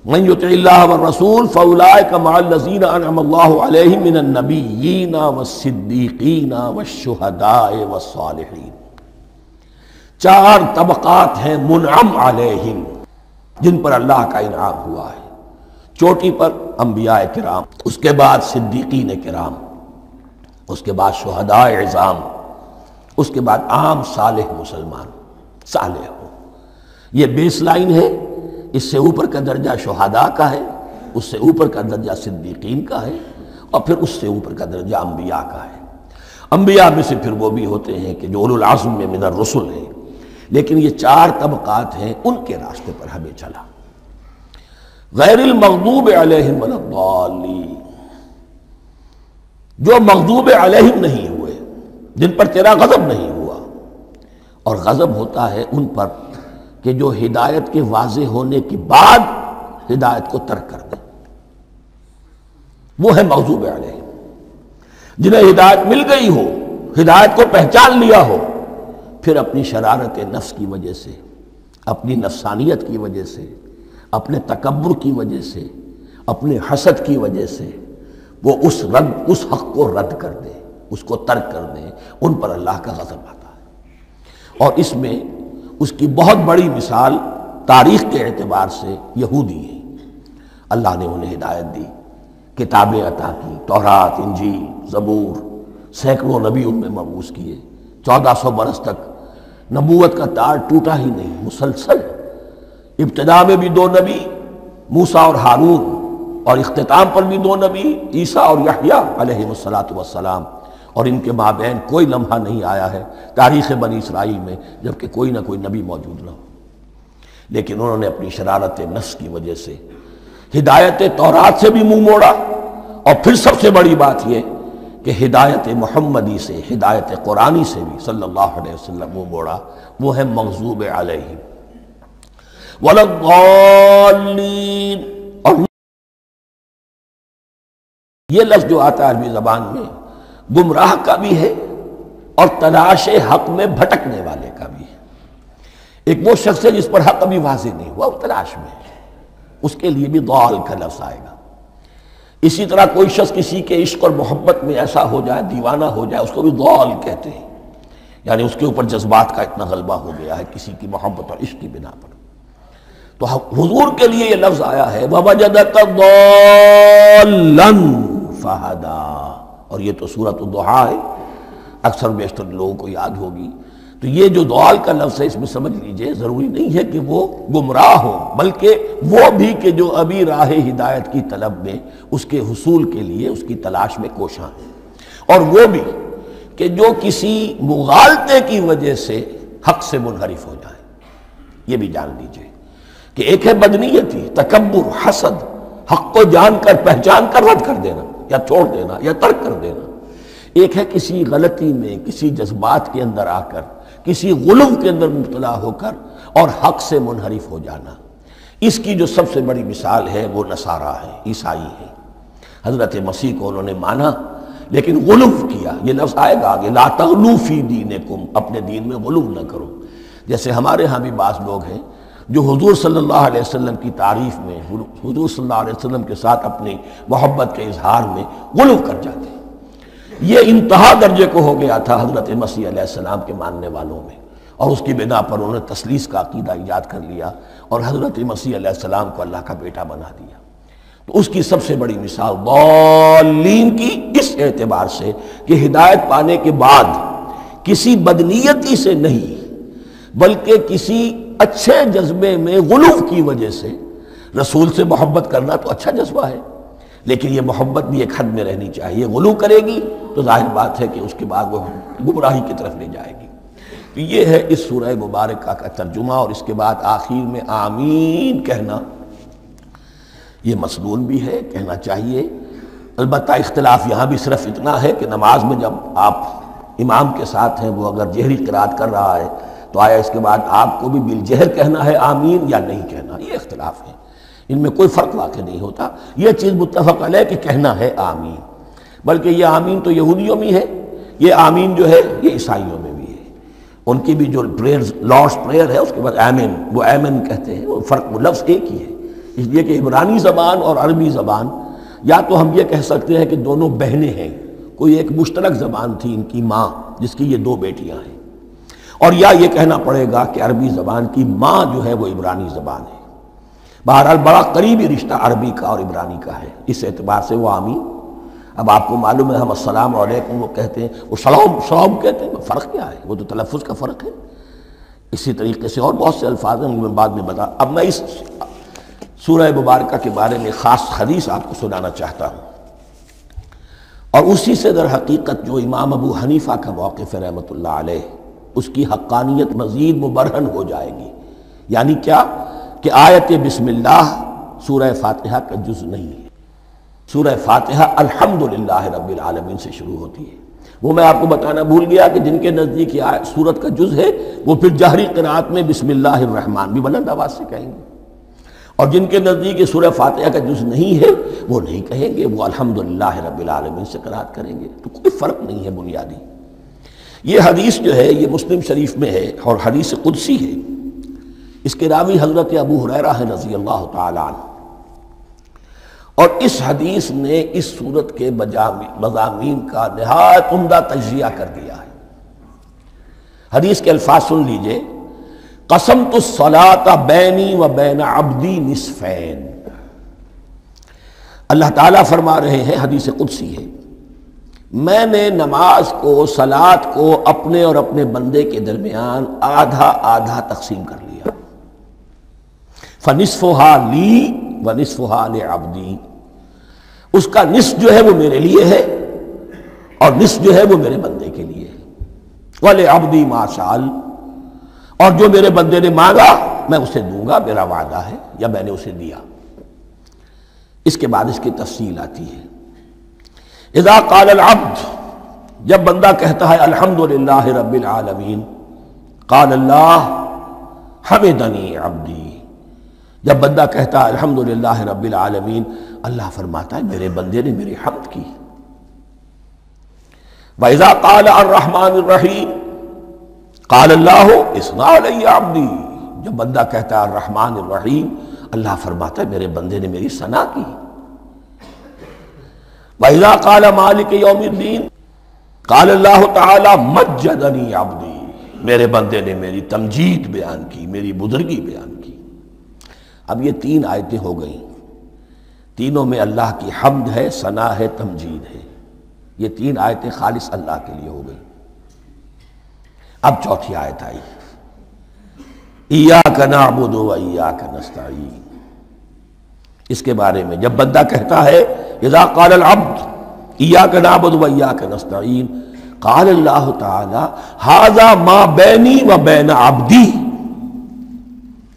من یطع اللہ والرسول فاولئک مع الذین انعم اللہ علیہم من النبیین والصدیقین والشہداء والصالحین۔ چار طبقات ہیں منعم علیہم جن پر اللہ کا انعام ہوا ہے۔ چوٹی پر انبیاء کرام، اس کے بعد صدیقین کرام، اس کے بعد شہداء عظام، اس کے بعد عام صالح مسلمان، صالح ہو۔ یہ بیس لائن ہے، اس سے اوپر کا درجہ شہداء کا ہے، اس سے اوپر کا درجہ صدیقین کا ہے، اور پھر اس سے اوپر کا درجہ انبیاء کا ہے۔ انبیاء میں سے پھر وہ بھی ہوتے ہیں کہ جو اولو العزم میں من الرسل ہیں، لیکن یہ چار طبقات ہیں، ان کے راستے پر ہمیں چلا۔ غیر المغضوب علیہم ولا الضالین، جو مغضوب علیہم نہیں ہوئے، جن پر تیرا غضب نہیں ہوا، اور غضب ہوتا ہے ان پر کہ جو ہدایت کے واضح ہونے کے بعد ہدایت کو ترک کر دیں، وہ ہے مغضوب علیہم۔ جنہیں ہدایت مل گئی ہو، ہدایت کو پہچان لیا ہو، پھر اپنی شرارت نفس کی وجہ سے، اپنی نفسانیت کی وجہ سے، اپنے تکبر کی وجہ سے، اپنے حسد کی وجہ سے وہ اس حق کو رد کر دیں، اس کو ترک کر دیں، ان پر اللہ کا غضب آتا ہے۔ اور اس میں اس کی بہت بڑی مثال تاریخ کے اعتبار سے یہودی ہیں۔ اللہ نے انہیں ہدایت دی، کتابیں عطا کی، تورات، انجیل، زبور، سینکڑوں نبی ان میں مبعوث کیے، 1400 برس تک نبوت کا تار ٹوٹا ہی نہیں، مسلسل۔ ابتدا میں بھی 2 نبی، موسیٰ اور ہارون، اور اختتام پر بھی 2 نبی، عیسیٰ اور یحییٰ علیہ السلام، اور ان کے مابین کوئی لمحہ نہیں آیا ہے تاریخ بنی اسرائیل میں جبکہ کوئی نہ کوئی نبی موجود نہ ہو۔ لیکن انہوں نے اپنی شرارت نفس کی وجہ سے ہدایت تورات سے بھی منہ موڑا، اور پھر سب سے بڑی بات یہ کہ ہدایت محمدی سے، ہدایت قرآنی سے بھی صلی اللہ علیہ وسلم منہ موڑا، وہ ہے مغضوب علیہم ولا الضالین۔ اور یہ لفظ جو آتا ہے عربی زبان میں، گمراہ کا بھی ہے اور تلاش حق میں بھٹکنے والے کا بھی ہے۔ ایک وہ شخص ہے جس پر حق ابھی واضح نہیں ہوا، وہ تلاش میں ہے، اس کے لیے بھی ضال کا لفظ آئے گا۔ اسی طرح کوئی شخص کسی کے عشق اور محبت میں ایسا ہو جائے، دیوانہ ہو جائے، اس کو بھی ضال کہتے ہیں، یعنی اس کے اوپر جذبات کا اتنا غلبہ ہو گیا ہے کسی کی محبت اور عشق کی بنا پر۔ تو حضور کے لیے یہ لفظ آیا ہے وَوَجَدَكَ ضَالًّا فَهَدَىٰ، اور یہ تو سورۃ الضحیٰ ہے، اکثر بیشتر لوگوں کو یاد ہوگی۔ تو یہ جو ضال کا لفظ ہے، اس میں سمجھ لیجئے ضروری نہیں ہے کہ وہ گمراہ ہو، بلکہ وہ بھی کہ جو ابھی راہ ہدایت کی طلب میں، اس کے حصول کے لیے اس کی تلاش میں کوشاں ہیں، اور وہ بھی کہ جو کسی مغالطے کی وجہ سے حق سے منحرف ہو جائے۔ یہ بھی جان لیجئے کہ ایک ہے بدنیتی، تکبر، حسد، حق کو جان کر پہچان کر رد کر دینا یا چھوڑ دینا یا ترک کر دینا۔ ایک ہے کسی غلطی میں، کسی جذبات کے اندر آ کر، کسی غلو کے اندر مبتلا ہو کر اور حق سے منحرف ہو جانا۔ اس کی جو سب سے بڑی مثال ہے وہ نصارہ ہے، عیسائی ہے۔ حضرت مسیح کو انہوں نے مانا لیکن غلو کیا، یہ لفظ آئے گا آگے، لا تغلو فی دینکم، اپنے دین میں غلو نہ کرو۔ جیسے ہمارے ہاں بھی بعض لوگ ہیں جو حضور صلی اللہ علیہ وسلم کی تعریف میں، حضور صلی اللہ علیہ وسلم کے ساتھ اپنی محبت کے اظہار میں غلو کر جاتے ہیں۔ یہ انتہا درجے کو ہو گیا تھا حضرت مسیح علیہ السلام کے ماننے والوں میں، اور اس کی بنا پر انہوں نے تثلیث کا عقیدہ ایجاد کر لیا اور حضرت مسیح علیہ السلام کو اللہ کا بیٹا بنا دیا۔ تو اس کی سب سے بڑی مثال ضالین کی اس اعتبار سے کہ ہدایت پانے کے بعد کسی بدنیتی سے نہیں بلکہ کسی اچھے جذبے میں غلو کی وجہ سے، رسول سے محبت کرنا تو اچھا جذبہ ہے لیکن یہ محبت بھی ایک حد میں رہنی چاہیے۔ غلو کرے گی تو ظاہر بات ہے کہ اس کے بعد وہ گمراہی کی طرف لے جائے گی۔ تو یہ ہے اس سورہ مبارکہ کا ترجمہ، اور اس کے بعد آخر میں آمین کہنا یہ مسنون بھی ہے، کہنا چاہیے۔ البتہ اختلاف یہاں بھی صرف اتنا ہے کہ نماز میں جب آپ امام کے ساتھ ہیں، وہ اگر جہری قرات کر رہا ہے تو آیا اس کے بعد آپ کو بھی بالجہر کہنا ہے آمین یا نہیں کہنا، یہ اختلاف ہے، ان میں کوئی فرق واقع نہیں ہوتا۔ یہ چیز متفق علیہ کہ کہنا ہے آمین، بلکہ یہ آمین تو یہودیوں میں ہے، یہ آمین جو ہے یہ عیسائیوں میں بھی ہے۔ ان کی بھی جو پریئر لارڈس پریئر ہے اس کے بعد آمین، وہ آمین کہتے ہیں، وہ فرق وہ لفظ ایک ہی ہے، اس لیے کہ عبرانی زبان اور عربی زبان، یا تو ہم یہ کہہ سکتے ہیں کہ دونوں بہنیں ہیں، کوئی ایک مشترک زبان تھی ان کی ماں جس کی یہ دو بیٹیاں ہیں، اور یا یہ کہنا پڑے گا کہ عربی زبان کی ماں جو ہے وہ عبرانی زبان ہے۔ بہرحال بڑا قریبی رشتہ عربی کا اور عبرانی کا ہے، اس اعتبار سے وہ آمین۔ اب آپ کو معلوم ہے ہم السلام علیکم وہ کہتے ہیں، وہ سلام کہتے ہیں، فرق کیا ہے؟ وہ تو تلفظ کا فرق ہے۔ اسی طریقے سے اور بہت سے الفاظ ہیں، میں بعد میں بتا۔ اب میں اس سورہ مبارکہ کے بارے میں خاص حدیث آپ کو سنانا چاہتا ہوں، اور اسی سے در حقیقت جو امام ابو حنیفہ کا موقف ہے رحمۃ اللہ علیہ، اس کی حقانیت مزید مبرہن ہو جائے گی۔ یعنی کیا کہ آیت بسم اللہ سورہ فاتحہ کا جز نہیں ہے، سورہ فاتحہ الحمدللہ رب العالمین سے شروع ہوتی ہے۔ وہ میں آپ کو بتانا بھول گیا کہ جن کے نزدیک یہ سورت کا جز ہے وہ پھر جہری قرات میں بسم اللہ الرحمن بھی بلند آواز سے کہیں گے، اور جن کے نزدیک یہ سورہ فاتحہ کا جز نہیں ہے وہ نہیں کہیں گے، وہ الحمدللہ رب العالمین سے قرات کریں گے۔ تو کوئی فرق نہیں ہے بنیادی۔ یہ حدیث جو ہے یہ مسلم شریف میں ہے اور حدیث قدسی ہے، اس کے راوی حضرت ابو ہریرہ ہے رضی اللہ تعالی عنہ، اور اس حدیث نے اس سورت کے مضامین کا نہایت عمدہ تجزیہ کر دیا ہے۔ حدیث کے الفاظ سن لیجئے، قسمت الصلاۃ بینی و بین عبدی نصفین۔ اللہ تعالیٰ فرما رہے ہیں، حدیث قدسی ہے، میں نے نماز کو، صلاۃ کو اپنے اور اپنے بندے کے درمیان آدھا آدھا تقسیم کر لیا۔ فنصفها لی ونصفها لعبدی، اس کا نصف جو ہے وہ میرے لیے ہے اور نصف جو ہے وہ میرے بندے کے لیے ہے۔ ولعبدی ما سأل، اور جو میرے بندے نے مانگا میں اسے دوں گا، میرا وعدہ ہے یا میں نے اسے دیا۔ اس کے بعد اس کی تفصیل آتی ہے، اذا قال العبد، جب بندہ کہتا ہے الحمدللہ رب العالمین، قال اللہ حمدنی عبدی، جب بندہ کہتا ہے الحمدللہ رب العالمین، اللہ فرماتا ہے میرے بندے نے میری حمد کی۔ وَإِذَا قَالَ الرَّحْمَٰنِ الرَّحِيمِ قَالَ اللَّهُ اثْنَىٰ عَلَيَّ عَبْدِي، جب بندہ کہتا ہے الرحمن الرحیم، اللہ فرماتا ہے میرے بندے نے میری ثنا کی۔ وَإِذَا قَالَ مَالِكِ يَوْمِ الدِّينِ قَالَ اللَّهُ تَعَالَى مَجَّدَنِي عَبْدِي، میرے بندے نے میری تمجید بیان کی، میری بزرگی بیان کی۔ اب یہ تین آیتیں ہو گئیں، تینوں میں اللہ کی حمد ہے، ثنا ہے، تمجید ہے۔ یہ تین آیتیں خالص اللہ کے لیے ہو گئیں۔ اب چوتھی آیت آئی، ایاک نعبد و ایاک نستعین۔ اس کے بارے میں جب بندہ کہتا ہے اذا قال العبد ایاک نعبد و ایاک نستعین، قال اللہ تعالی ھذا ما بینی و بین عبدی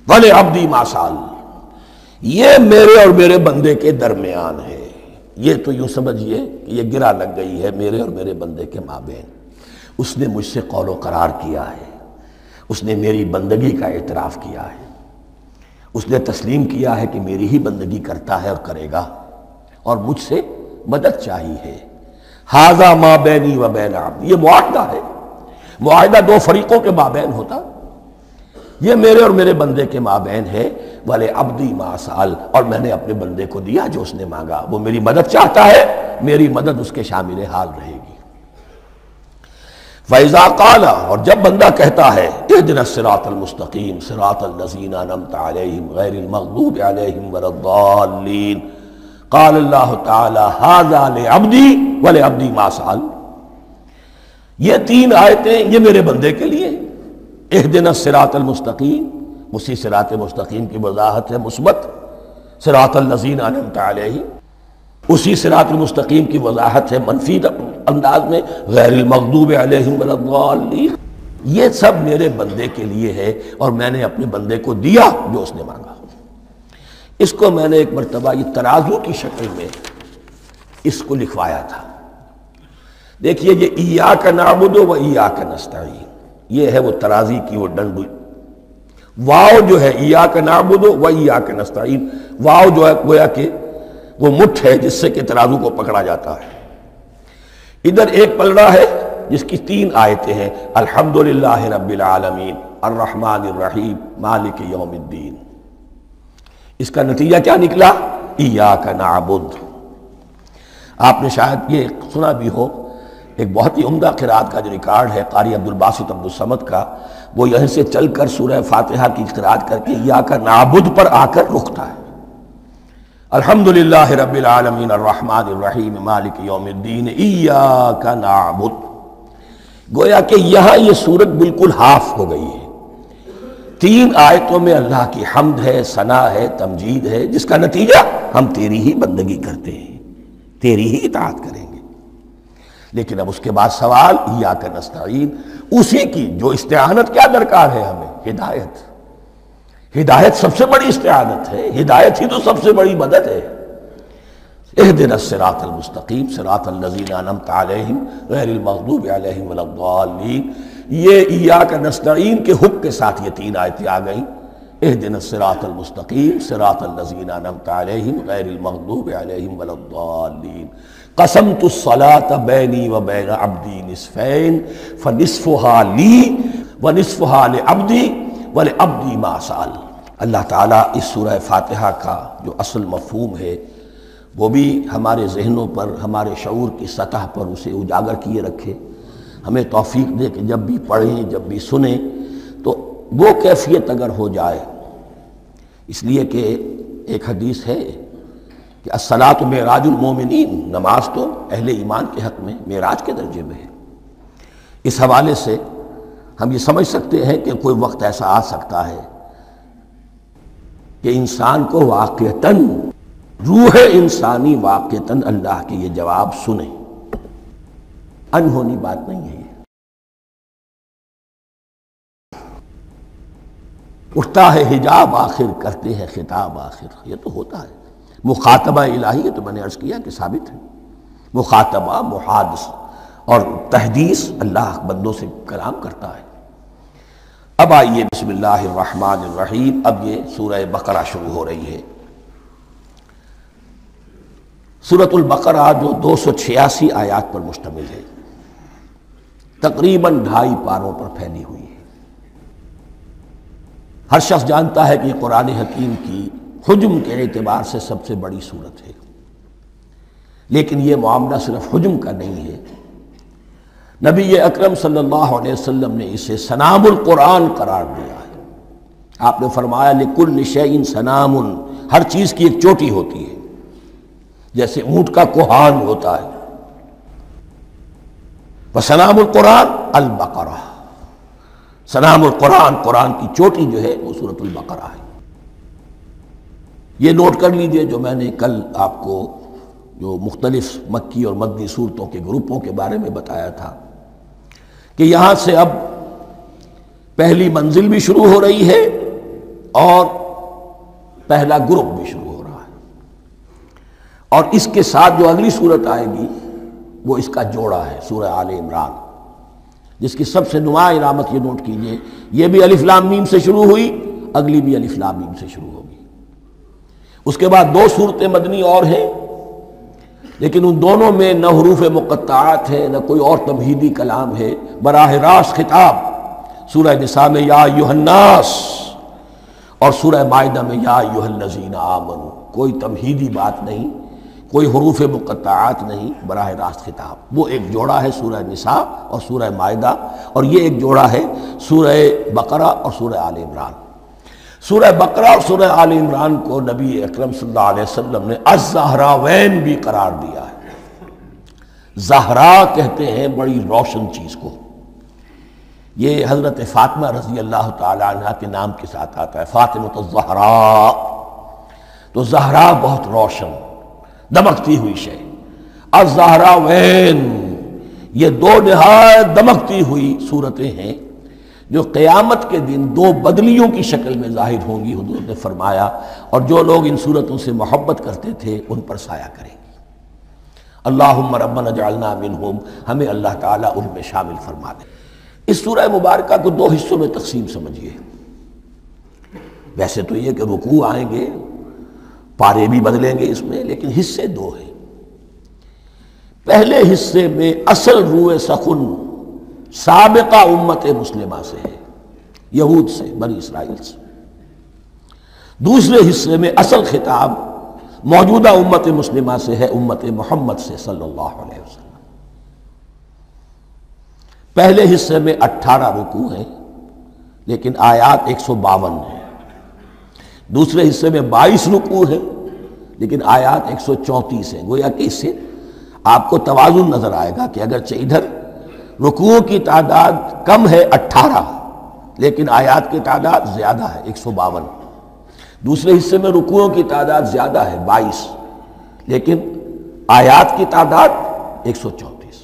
ولعبدی ما سأل، یہ میرے اور میرے بندے کے درمیان ہے۔ یہ تو یوں سمجھئے کہ یہ گرہ لگ گئی ہے میرے اور میرے بندے کے مابین۔ اس نے مجھ سے قول و قرار کیا ہے، اس نے میری بندگی کا اعتراف کیا ہے، اس نے تسلیم کیا ہے کہ میری ہی بندگی کرتا ہے اور کرے گا، اور مجھ سے مدد چاہیے ہے۔ ھذا ما بینی و بین عبدی، یہ معاہدہ ہے، معاہدہ دو فریقوں کے مابین ہوتا، یہ میرے اور میرے بندے کے مابین ہے۔ وَلِعَبْدِي مَا سَأَلَ، اور میں نے اپنے بندے کو دیا جو اس نے مانگا، وہ میری مدد چاہتا ہے، میری مدد اس کے شامل حال رہے گی۔ فَإِذَا قَالَ، اور جب بندہ کہتا ہے اهْدِنَا الصِّرَاطَ الْمُسْتَقِيمَ صِرَاطَ الَّذِينَ أَنْعَمْتَ عَلَيْهِمْ غَيْرِ الْمَغْضُوبِ عَلَيْهِمْ وَلَا الضَّالِّينَ، قَالَ اللَّهُ تَعَالَى هَذَا لِعَبْدِي وَلِعَبْدِي مَا سَأَلَ، یہ تین آیتیں یہ میرے بندے کے لیے۔ اهْدِنَا الصِّرَاطَ الْمُسْتَقِيمَ، اسی صراط مستقیم کی وضاحت ہے مثبت، صراط الذین انعمت علیہم، اسی صراط المستقیم کی وضاحت ہے منفی انداز میں، غیر المغضوب علیہم ولا الضالین، یہ سب میرے بندے کے لیے ہے اور میں نے اپنے بندے کو دیا جو اس نے مانگا۔ اس کو میں نے ایک مرتبہ یہ ترازو کی شکل میں اس کو لکھوایا تھا۔ دیکھیے یہ ایاک نعبد و ایاک نستعین، یہ ہے وہ ترازی کی وہ ڈنڈ، واو جو ہے ایاک نعبد و ایاک نستعین، واو جو ہے گویا کہ وہ مٹھ ہے جس سے کہ ترازو کو پکڑا جاتا ہے۔ ادھر ایک پلڑا ہے جس کی 3 آیتیں ہیں، الحمدللہ رب العالمین الرحمن الرحیم مالک یوم الدین۔ اس کا نتیجہ کیا نکلا؟ ایاک نعبد۔ آپ نے شاید یہ سنا بھی ہو، ایک بہت ہی عمدہ قرات کا جو ریکارڈ ہے قاری عبدالباسط عبدالصمد کا، وہ یہیں سے چل کر سورہ فاتحہ کی قرات کر کے ایاک نعبد پر آ کر رکتا ہے۔ الحمدللہ رب العالمین الرحمن الرحیم مالک یوم الدین ایاک نعبد۔ گویا کہ یہاں یہ صورت بالکل ہاف ہو گئی ہے۔ 3 آیتوں میں اللہ کی حمد ہے، ثنا ہے، تمجید ہے، جس کا نتیجہ ہم تیری ہی بندگی کرتے ہیں، تیری ہی اطاعت کریں گے۔ لیکن اب اس کے بعد سوال ایاک نستعین، اسی کی جو استعانت کیا درکار ہے ہمیں؟ ہدایت۔ ہدایت سب سے بڑی استعانت ہے، ہدایت ہی تو سب سے بڑی مدد ہے۔ اہدنا الصراط المستقیم صراط الذین انعمت علیہم غیر المغضوب علیہم ولا الضالین۔ یہ ایاک نستعین کے حکم کے ساتھ یہ 3 آیتیں آ گئیں، اہدنا الصراط المستقیم صراط الذین انعمت علیہم غیر المغضوب علیہم ولا الضالین۔ قسمت الصلاۃ بینی و بین عبدی نصفین فنصفها لی ونصفها لعبدی ولعبدی ما سأل۔ اللہ تعالیٰ اس سورہ فاتحہ کا جو اصل مفہوم ہے وہ بھی ہمارے ذہنوں پر، ہمارے شعور کی سطح پر اسے اجاگر کیے رکھے، ہمیں توفیق دے کہ جب بھی پڑھیں، جب بھی سنیں تو وہ کیفیت اگر ہو جائے۔ اس لیے کہ ایک حدیث ہے کہ الصلاۃ معراج المومنین، نماز تو اہل ایمان کے حق میں معراج کے درجے میں ہے۔ اس حوالے سے ہم یہ سمجھ سکتے ہیں کہ کوئی وقت ایسا آ سکتا ہے کہ انسان کو واقعتاً، روح انسانی واقعتاً اللہ کے یہ جواب سنے۔ انہونی بات نہیں ہے یہ۔ اٹھتا ہے حجاب آخر، کرتے ہیں خطاب آخر، یہ تو ہوتا ہے۔ مخاطبہ الہی، یہ تو میں نے عرض کیا کہ ثابت ہے، مخاطبہ، محادث اور تحدیث اللہ بندوں سے کلام کرتا ہے۔ اب آئیے بسم اللہ الرحمن الرحیم، اب یہ سورہ بقرہ شروع ہو رہی ہے۔ سورۃ البقرہ جو 286 آیات پر مشتمل ہے، تقریباً 2.5 پاروں پر پھیلی ہوئی ہے۔ ہر شخص جانتا ہے کہ یہ قرآن حکیم کی حجم کے اعتبار سے سب سے بڑی سورت ہے، لیکن یہ معاملہ صرف حجم کا نہیں ہے۔ نبی اکرم صلی اللہ علیہ وسلم نے اسے سنام القرآن قرار دیا ہے۔ آپ نے فرمایا لکل شیء سنام، ہر چیز کی ایک چوٹی ہوتی ہے، جیسے اونٹ کا کوہان ہوتا ہے۔ وسنام القرآن البقرہ، سنام القرآن، قرآن کی چوٹی جو ہے وہ سورۃ البقرہ ہے۔ یہ نوٹ کر لیجئے جو میں نے کل آپ کو جو مختلف مکی اور مدنی صورتوں کے گروپوں کے بارے میں بتایا تھا کہ یہاں سے اب پہلی منزل بھی شروع ہو رہی ہے اور پہلا گروپ بھی شروع ہو رہا ہے، اور اس کے ساتھ جو اگلی صورت آئے گی وہ اس کا جوڑا ہے، سورہ آل عمران، جس کی سب سے نمایاں علامت یہ نوٹ کیجئے، یہ بھی الف لام میم سے شروع ہوئی، اگلی بھی الف لام میم سے شروع ہوگی۔ اس کے بعد 2 صورتیں مدنی اور ہیں، لیکن ان دونوں میں نہ حروف مقطعات ہے، نہ کوئی اور تمہیدی کلام ہے، براہ راست خطاب سورہ نساء میں یا ایھا الناس اور سورہ مائدہ میں یا ایھا الذین آمنوا، کوئی تمہیدی بات نہیں، کوئی حروف مقطعات نہیں، براہ راست خطاب۔ وہ ایک جوڑا ہے سورہ نساء اور سورہ مائدہ، اور یہ ایک جوڑا ہے سورہ بقرہ اور سورہ آل عمران۔ سورہ بقرہ اور سورہ آل عمران کو نبی اکرم صلی اللہ علیہ وسلم نے الزہراوین بھی قرار دیا ہے۔ زہرا کہتے ہیں بڑی روشن چیز کو، یہ حضرت فاطمہ رضی اللہ تعالی عنہ کے نام کے ساتھ آتا ہے، فاطمۃ الزہراء، تو زہرا بہت روشن دمکتی ہوئی شے۔ الزہراوین، یہ 2 نہایت دمکتی ہوئی صورتیں ہیں جو قیامت کے دن دو بدلیوں کی شکل میں ظاہر ہوں گی، حضور نے فرمایا، اور جو لوگ ان صورتوں سے محبت کرتے تھے ان پر سایہ کریں گی۔ اللہم ربنا اجعلنا منہم، ہمیں اللہ تعالیٰ ان میں شامل فرما دے۔ اس سورہ مبارکہ کو دو حصوں میں تقسیم سمجھیے۔ ویسے تو یہ کہ رکوع آئیں گے، پارے بھی بدلیں گے اس میں، لیکن حصے دو ہیں۔ پہلے حصے میں اصل روح سخن سابقہ امت مسلمہ سے ہے، یہود سے، بنی اسرائیل سے۔ دوسرے حصے میں اصل خطاب موجودہ امت مسلمہ سے ہے، امت محمد سے صلی اللہ علیہ وسلم۔ پہلے حصے میں 18 رکوع ہیں لیکن آیات 152 ہیں۔ دوسرے حصے میں 22 رکوع ہیں لیکن آیات 134 ہیں۔ گویا کہ اس سے آپ کو توازن نظر آئے گا کہ اگرچہ ادھر رکوعوں کی تعداد کم ہے 18 لیکن آیات کی تعداد زیادہ ہے 152۔ دوسرے حصے میں رکوعوں کی تعداد زیادہ ہے 22 لیکن آیات کی تعداد 134۔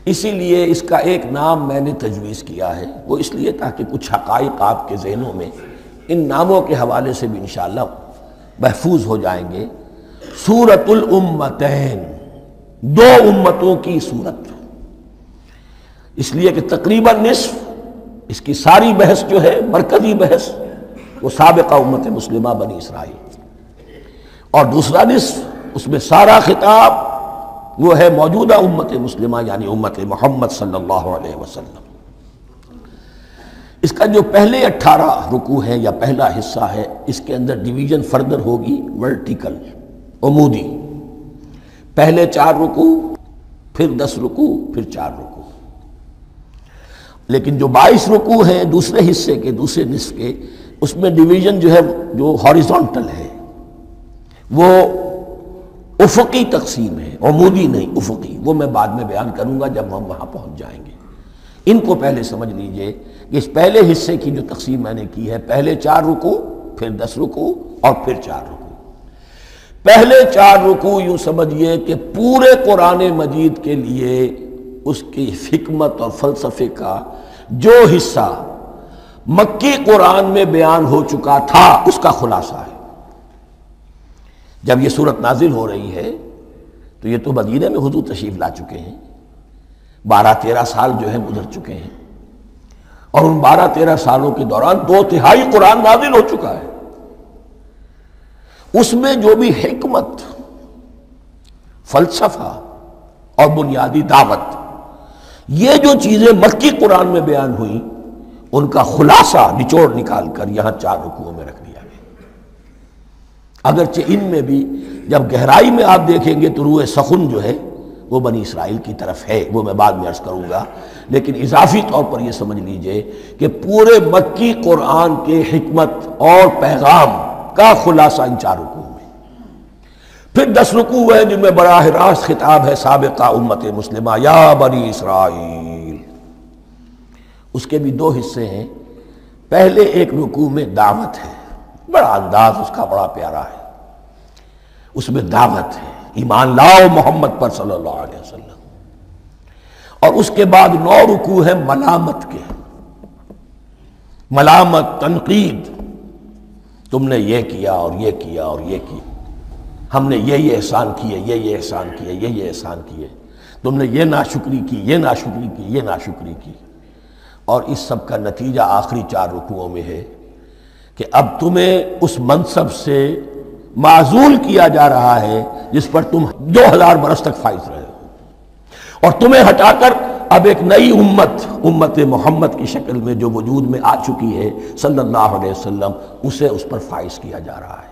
اسی لیے اس کا ایک نام میں نے تجویز کیا ہے، وہ اس لیے تاکہ کچھ حقائق آپ کے ذہنوں میں ان ناموں کے حوالے سے بھی انشاءاللہ محفوظ ہو جائیں گے۔ سورۃ الامتین، دو امتوں کی صورت، اس لیے کہ تقریباً نصف اس کی ساری بحث جو ہے، مرکزی بحث، وہ سابقہ امت مسلمہ بنی اسرائیل، اور دوسرا نصف اس میں سارا خطاب وہ ہے موجودہ امت مسلمہ یعنی امت محمد صلی اللہ علیہ وسلم۔ اس کا جو پہلے 18 رکوع ہے یا پہلا حصہ ہے، اس کے اندر ڈویژن فردر ہوگی ورٹیکل، عمودی۔ پہلے 4 رکوع، پھر 10 رکوع، پھر 4 رکوع۔ لیکن جو 22 رکوع ہیں دوسرے حصے کے، دوسرے نصف کے، اس میں ڈویژن جو ہے جو ہاریزونٹل ہے، وہ افقی تقسیم ہے، عمودی نہیں، افقی۔ وہ میں بعد میں بیان کروں گا جب ہم وہاں پہنچ جائیں گے۔ ان کو پہلے سمجھ لیجئے کہ اس پہلے حصے کی جو تقسیم میں نے کی ہے، پہلے 4 رکوع، پھر 10 رکوع اور پھر 4 رکوع۔ پہلے 4 رکوع یوں سمجھیے کہ پورے قرآن مجید کے لیے اس کی حکمت اور فلسفے کا جو حصہ مکی قرآن میں بیان ہو چکا تھا اس کا خلاصہ ہے۔ جب یہ صورت نازل ہو رہی ہے تو یہ تو مدینہ میں حضور تشریف لا چکے ہیں، 12-13 سال جو ہے گزر چکے ہیں، اور ان 12-13 سالوں کے دوران 2/3 قرآن نازل ہو چکا ہے۔ اس میں جو بھی حکمت، فلسفہ اور بنیادی دعوت، یہ جو چیزیں مکی قرآن میں بیان ہوئیں، ان کا خلاصہ نچوڑ نکال کر یہاں 4 رکوعوں میں رکھ دیا گیا۔ اگرچہ ان میں بھی جب گہرائی میں آپ دیکھیں گے تو روح سخن جو ہے وہ بنی اسرائیل کی طرف ہے، وہ میں بعد میں عرض کروں گا، لیکن اضافی طور پر یہ سمجھ لیجئے کہ پورے مکی قرآن کے حکمت اور پیغام کا خلاصہ ان 4 رکوعوں میں۔ پھر 10 رکوع ہیں جن میں براہ راست خطاب ہے سابقہ امت مسلمہ، یا بنی اسرائیل۔ اس کے بھی 2 حصے ہیں۔ پہلے ایک رکوع میں دعوت ہے، بڑا انداز اس کا بڑا پیارا ہے، اس میں دعوت ہے، ایمان لاؤ محمد پر صلی اللہ علیہ وسلم۔ اور اس کے بعد 9 رکوع ہیں ملامت کے، ملامت، تنقید، تم نے یہ کیا اور یہ کیا اور یہ کیا، ہم نے یہ احسان کیے، یہ احسان کیے، یہ احسان کیے، تم نے یہ ناشکری کی، یہ ناشکری کی، یہ ناشکری کی۔ اور اس سب کا نتیجہ آخری 4 رکوعوں میں ہے کہ اب تمہیں اس منصب سے معزول کیا جا رہا ہے جس پر تم 2000 برس تک فائز رہے ہو، اور تمہیں ہٹا کر اب ایک نئی امت محمد کی شکل میں جو وجود میں آ چکی ہے صلی اللہ علیہ وسلم، اسے اس پر فائز کیا جا رہا ہے۔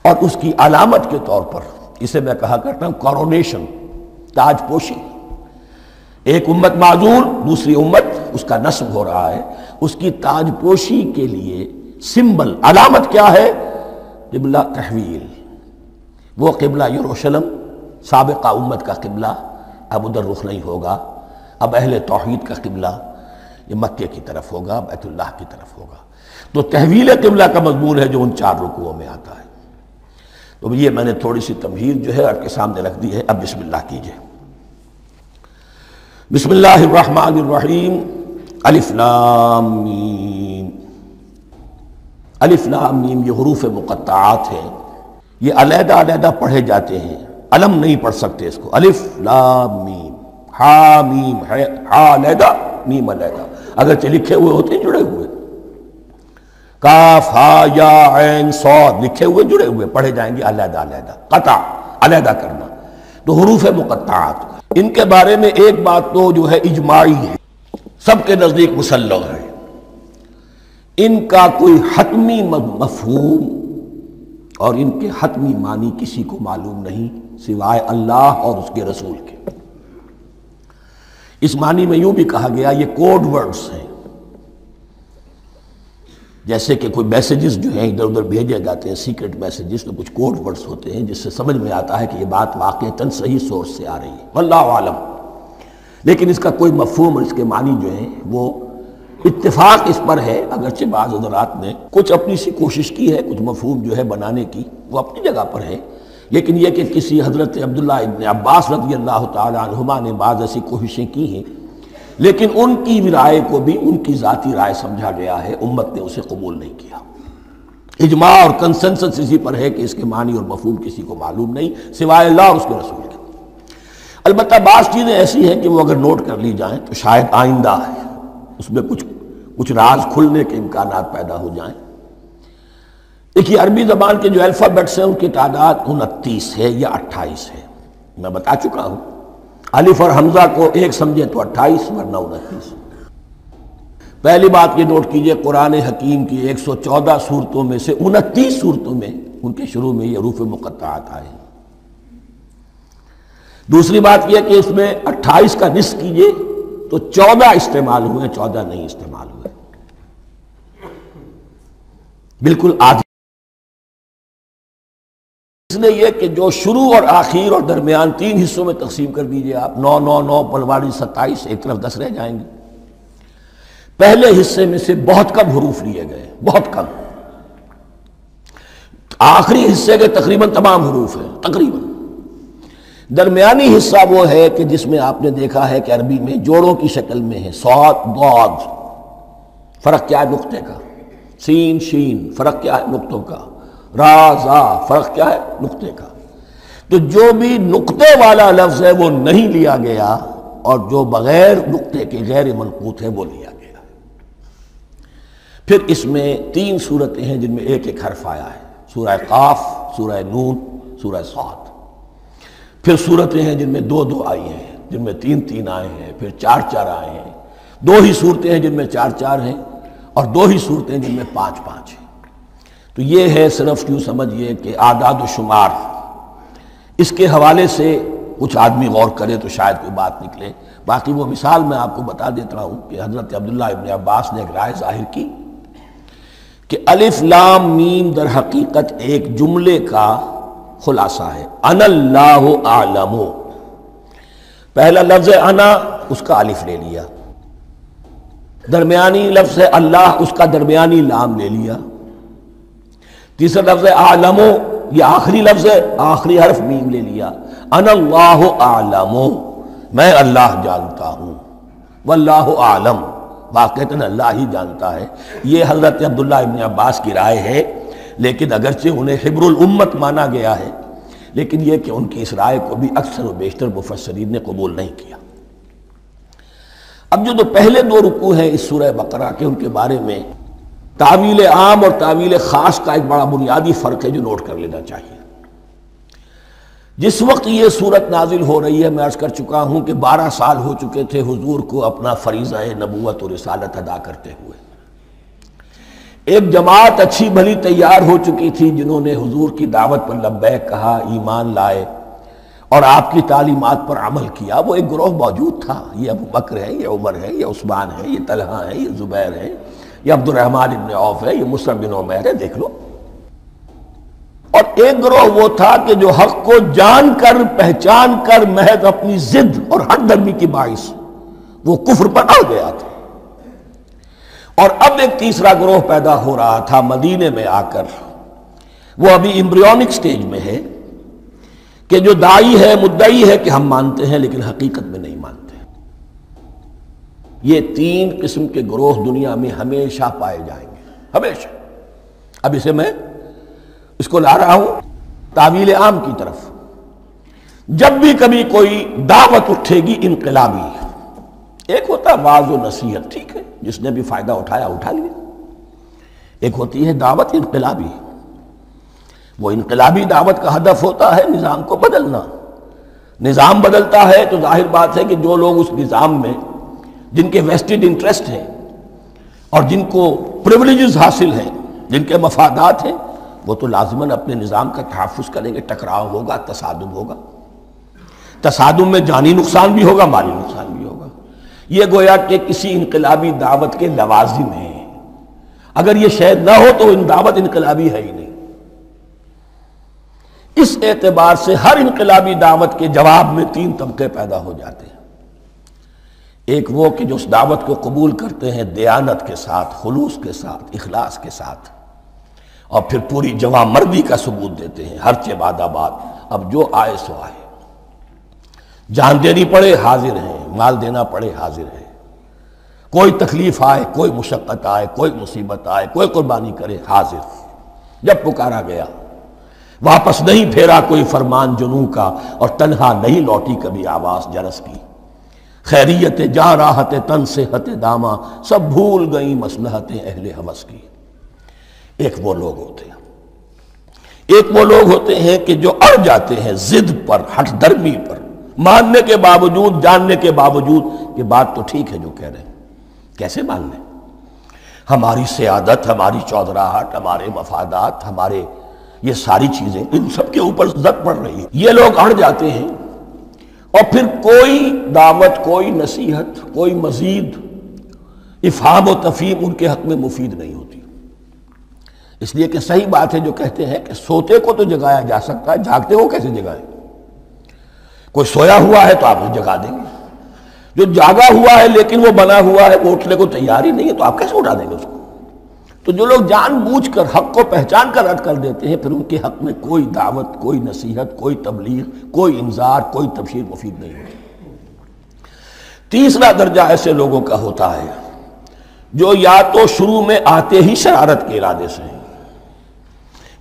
اور اس کی علامت کے طور پر اسے میں کہا کرتا ہوں کورونیشن، تاج پوشی۔ ایک امت معزول، دوسری امت اس کا نصب ہو رہا ہے، اس کی تاج پوشی کے لیے سمبل، علامت کیا ہے؟ قبلہ تحویل۔ وہ قبلہ یروشلم، سابقہ امت کا قبلہ اب ادھر رخ نہیں ہوگا، اب اہل توحید کا قبلہ یہ مکے کی طرف ہوگا، بیت اللہ کی طرف ہوگا۔ تو تحویل قبلہ کا مضمون ہے جو ان 4 رکوعوں میں آتا ہے۔ تو یہ میں نے تھوڑی سی تمہید جو ہے آپ کے سامنے رکھ دی ہے۔ اب بسم اللہ کیجئے۔ بسم اللہ الرحمن الرحیم۔ الف لام میم، الف لام میم یہ حروف مقطعات ہیں، یہ علیحدہ علیحدہ پڑھے جاتے ہیں، علم نہیں پڑھ سکتے اس کو۔ الف لام میم، ہا میم، ہا علیحدہ میم علیحدہ، اگرچہ لکھے ہوئے ہوتے ہیں جڑے ہوئے، کاف ہا یا عین صاد لکھے ہوئے جڑے ہوئے، پڑھے جائیں گے علیحدہ علیحدہ، قطع علیحدہ کرنا۔ تو حروف مقطعات، ان کے بارے میں ایک بات تو جو ہے اجماعی ہے، سب کے نزدیک مسلم ہے، ان کا کوئی حتمی مفہوم اور ان کے حتمی معنی کسی کو معلوم نہیں سوائے اللہ اور اس کے رسول کے۔ اس معنی میں یوں بھی کہا گیا یہ کوڈ ورڈز ہیں، جیسے کہ کوئی میسیجز جو ہیں ادھر ادھر بھیجے جاتے ہیں، سیکرٹ میسیجز، تو کچھ کوڈ ورڈز ہوتے ہیں جس سے سمجھ میں آتا ہے کہ یہ بات واقعتاً صحیح سورس سے آ رہی ہے، واللہ عالم۔ لیکن اس کا کوئی مفہوم اور اس کے معنی جو ہیں وہ اتفاق اس پر ہے، اگرچہ بعض حضرات نے کچھ اپنی سی کوشش کی ہے، کچھ مفہوم جو ہے بنانے کی، وہ اپنی جگہ پر ہے، لیکن یہ کہ کسی حضرت عبداللہ ابن عباس رضی اللہ تعالی عنہما نے بعض ایسی کوششیں کی ہیں، لیکن ان کی رائے کو بھی ان کی ذاتی رائے سمجھا گیا ہے، امت نے اسے قبول نہیں کیا۔ اجماع اور کنسنسس اسی پر ہے کہ اس کے معنی اور مفہوم کسی کو معلوم نہیں سوائے اللہ اور اس کے رسول کے۔ البتہ بعض چیزیں ایسی ہیں کہ وہ اگر نوٹ کر لی جائیں تو شاید آئندہ ہے اس میں کچھ راز کھلنے کے امکانات پیدا ہو جائیں۔ دیکھیے عربی زبان کے جو الفابیٹس ہیں ان کی تعداد 29 ہے یا 28 ہے، میں بتا چکا ہوں۔ الف اور حمزہ کو ایک سمجھے تو 28 ورنہ 29۔ پہلی بات یہ نوٹ کیجئے، قرآن حکیم کی 114 صورتوں میں سے 29 صورتوں میں ان کے شروع میں یہ حروف مقطعات آئے ہیں۔ دوسری بات یہ کہ اس میں 28 کا نصف کیجئے تو 14 استعمال ہوئے، 14 نہیں استعمال ہوئے، بالکل آدھی۔ اس نے یہ کہ جو شروع اور آخر اور درمیان 3 حصوں میں تقسیم کر دیجئے آپ، 9 9 9 پلواڑی 27، ایک طرف 10 رہ جائیں گے۔ پہلے حصے میں سے بہت کم حروف لیے گئے، بہت کم۔ آخری حصے کے تقریباً تمام حروف ہیں، تقریباً۔ درمیانی حصہ وہ ہے کہ جس میں آپ نے دیکھا ہے کہ عربی میں جوڑوں کی شکل میں ہے، صاد ضاد، فرق کیا ہے نقطے کا، سین شین، فرق کیا ہے نقطوں کا، را زا، فرق کیا ہے نقطے کا۔ تو جو بھی نقطے والا لفظ ہے وہ نہیں لیا گیا، اور جو بغیر نقطے کے غیر منقوط ہے وہ لیا گیا۔ پھر اس میں 3 صورتیں ہیں جن میں ایک ایک حرف آیا ہے، سورہ قاف، سورہ نون، سورہ صاد۔ پھر صورتیں ہیں جن میں 2 2 آئی ہیں، جن میں 3 3 آئے ہیں، پھر 4 4 آئے ہیں، 2 ہی صورتیں ہیں جن میں 4 4 ہیں، اور 2 ہی صورتیں جن میں 5 5 ہیں۔ تو یہ ہے صرف یوں سمجھئے کہ اعداد و شمار۔ اس کے حوالے سے کچھ آدمی غور کرے تو شاید کوئی بات نکلے۔ باقی وہ مثال میں آپ کو بتا دیتا ہوں کہ حضرت عبداللہ ابن عباس نے ایک رائے ظاہر کی کہ الف لام میم در حقیقت ایک جملے کا خلاصہ ہے، انا اللہ اعلم۔ پہلا لفظ ہے انا، اس کا الف لے لیا، درمیانی لفظ ہے اللہ، اس کا درمیانی لام لے لیا، تیسرا لفظ ہے اعلم، یہ آخری لفظ ہے، آخری حرف میم لے لیا، انا اللہ اعلم، میں اللہ جانتا ہوں، واللہ اعلم، واقعتاً اللہ ہی جانتا ہے۔ یہ حضرت عبداللہ ابن عباس کی رائے ہے، لیکن اگرچہ انہیں حبر الامت مانا گیا ہے، لیکن یہ کہ ان کی اس رائے کو بھی اکثر و بیشتر مفسرین نے قبول نہیں کیا۔ اب جو پہلے 2 رکوع ہیں اس سورہ بقرہ کے، ان کے بارے میں تعویل عام اور تعویل خاص کا ایک بڑا بنیادی فرق ہے جو نوٹ کر لینا چاہیے۔ جس وقت یہ صورت نازل ہو رہی ہے، میں عرض کر چکا ہوں کہ 12 سال ہو چکے تھے حضور کو اپنا فریضہ نبوت و رسالت ادا کرتے ہوئے۔ ایک جماعت اچھی بھلی تیار ہو چکی تھی جنہوں نے حضور کی دعوت پر لبیک کہا، ایمان لائے اور آپ کی تعلیمات پر عمل کیا۔ وہ ایک گروہ موجود تھا، یہ ابو بکر ہے، یہ عمر ہے، یہ عثمان ہے، یہ طلحہ ہے، یہ زبیر ہے، یہ عبد الرحمن ابن عوف ہے، یہ مصعب بن عمیر ہے، دیکھ لو۔ اور ایک گروہ وہ تھا کہ جو حق کو جان کر پہچان کر محض اپنی ضد اور ہٹ درمی کی باعث وہ کفر پر اڑ گیا تھا۔ اور اب ایک تیسرا گروہ پیدا ہو رہا تھا مدینے میں آ کر، وہ ابھی ایمبریونک سٹیج میں ہے، کہ جو داعی ہے، مدعی ہے کہ ہم مانتے ہیں لیکن حقیقت میں نہیں مانتے۔ یہ تین قسم کے گروہ دنیا میں ہمیشہ پائے جائیں گے، ہمیشہ۔ اب اسے میں اس کو لا رہا ہوں تعویل عام کی طرف۔ جب بھی کبھی کوئی دعوت اٹھے گی انقلابی، ایک ہوتا ہے واعظ و نصیحت، ٹھیک ہے، جس نے بھی فائدہ اٹھایا اٹھا لیا۔ ایک ہوتی ہے دعوت انقلابی، وہ انقلابی دعوت کا ہدف ہوتا ہے نظام کو بدلنا۔ نظام بدلتا ہے تو ظاہر بات ہے کہ جو لوگ اس نظام میں جن کے ویسٹڈ انٹرسٹ ہیں اور جن کو پریولیجز حاصل ہیں، جن کے مفادات ہیں، وہ تو لازماً اپنے نظام کا تحفظ کریں گے۔ ٹکراؤ ہوگا، تصادم ہوگا، تصادم میں جانی نقصان بھی ہوگا، مالی نقصان بھی ہوگا۔ یہ گویا کہ کسی انقلابی دعوت کے لوازم ہیں۔ اگر یہ شاید نہ ہو تو ان دعوت انقلابی ہے ہی نہیں۔ اس اعتبار سے ہر انقلابی دعوت کے جواب میں تین طبقے پیدا ہو جاتے ہیں۔ ایک وہ کہ جو اس دعوت کو قبول کرتے ہیں دیانت کے ساتھ، خلوص کے ساتھ، اخلاص کے ساتھ، اور پھر پوری جواں مردی کا ثبوت دیتے ہیں، ہر چہ بعد آباد، اب جو آئے سو آئے، جان دینی پڑے حاضر ہیں، مال دینا پڑے حاضر ہیں، کوئی تکلیف آئے، کوئی مشقت آئے، کوئی مصیبت آئے، کوئی قربانی کرے، حاضر۔ جب پکارا گیا واپس نہیں پھیرا کوئی فرمان جنوں کا، اور تنہا نہیں لوٹی کبھی آواز جرس کی۔ خیریت جاں راحت تن صحت داما، سب بھول گئیں مصلحتیں اہل ہوس کی۔ ایک وہ لوگ ہوتے ہیں، ایک وہ لوگ ہوتے ہیں کہ جو اڑ جاتے ہیں ضد پر، ہٹ درمی پر، ماننے کے باوجود، جاننے کے باوجود کہ بات تو ٹھیک ہے جو کہہ رہے ہیں۔ کیسے مان لیں؟ ہماری سیادت، ہماری چودراہٹ، ہمارے مفادات، ہمارے یہ ساری چیزیں ان سب کے اوپر زد پڑ رہی ہے۔ یہ لوگ اڑ جاتے ہیں اور پھر کوئی دعوت، کوئی نصیحت، کوئی مزید افہام و تفہیم ان کے حق میں مفید نہیں ہوتی۔ اس لیے کہ صحیح بات ہے جو کہتے ہیں کہ سوتے کو تو جگایا جا سکتا ہے، جاگتے کو کیسے جگائیں؟ کوئی سویا ہوا ہے تو آپ اسے جگا دیں گے، جو جاگا ہوا ہے لیکن وہ بنا ہوا ہے، وہ اٹھنے کو تیار ہی نہیں ہے، تو آپ کیسے اٹھا دیں گے اس کو؟ تو جو لوگ جان بوجھ کر حق کو پہچان کر رد کر دیتے ہیں، پھر ان کے حق میں کوئی دعوت، کوئی نصیحت، کوئی تبلیغ، کوئی انذار، کوئی تبشیر مفید نہیں ہوتی۔ تیسرا درجہ ایسے لوگوں کا ہوتا ہے جو یا تو شروع میں آتے ہی شرارت کے ارادے سے ہیں،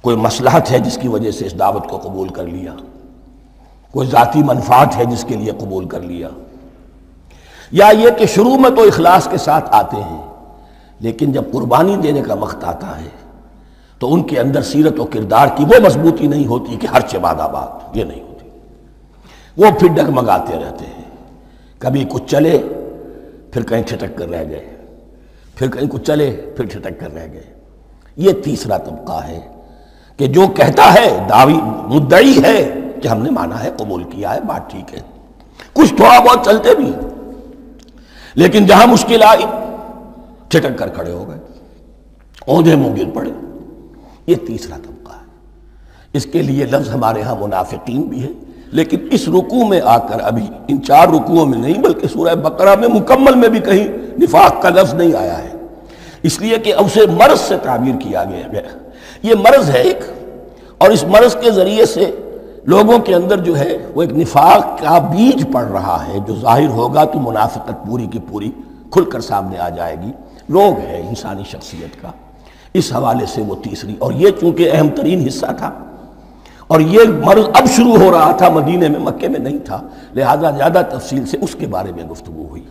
کوئی مصلحت ہے جس کی وجہ سے اس دعوت کو قبول کر لیا، کوئی ذاتی منفعت ہے جس کے لیے قبول کر لیا، یا یہ کہ شروع میں تو اخلاص کے ساتھ آتے ہیں لیکن جب قربانی دینے کا وقت آتا ہے تو ان کے اندر سیرت و کردار کی وہ مضبوطی نہیں ہوتی کہ ہر چہ بعد آباد، یہ نہیں ہوتی۔ وہ پھر ڈگمگاتے رہتے ہیں، کبھی کچھ چلے پھر کہیں چھٹک کر رہ گئے، پھر کہیں کچھ چلے پھر چھٹک کر رہ گئے۔ یہ تیسرا طبقہ ہے کہ جو کہتا ہے، دعوی مدعی ہے کہ ہم نے مانا ہے، قبول کیا ہے، بات ٹھیک ہے، کچھ تھوڑا بہت چلتے بھی، لیکن جہاں مشکل آئی چھٹک کر کھڑے ہو گئے، اوندھے منہ گر پڑے۔ یہ تیسرا طبقہ ہے۔ اس کے لیے لفظ ہمارے ہاں منافقین بھی ہے، لیکن اس رکوع میں آ کر ابھی ان 4 رکوعوں میں نہیں بلکہ سورہ بقرہ میں مکمل میں بھی کہیں نفاق کا لفظ نہیں آیا ہے، اس لیے کہ اسے مرض سے تعبیر کیا گیا۔ یہ مرض ہے ایک، اور اس مرض کے ذریعے سے لوگوں کے اندر جو ہے وہ ایک نفاق کا بیج پڑ رہا ہے، جو ظاہر ہوگا تو منافقت پوری کی پوری کھل کر سامنے آ جائے گی۔ روگ ہے انسانی شخصیت کا، اس حوالے سے وہ تیسری، اور یہ چونکہ اہم ترین حصہ تھا اور یہ مرض اب شروع ہو رہا تھا، مدینے میں، مکے میں نہیں تھا، لہذا زیادہ تفصیل سے اس کے بارے میں گفتگو ہوئی۔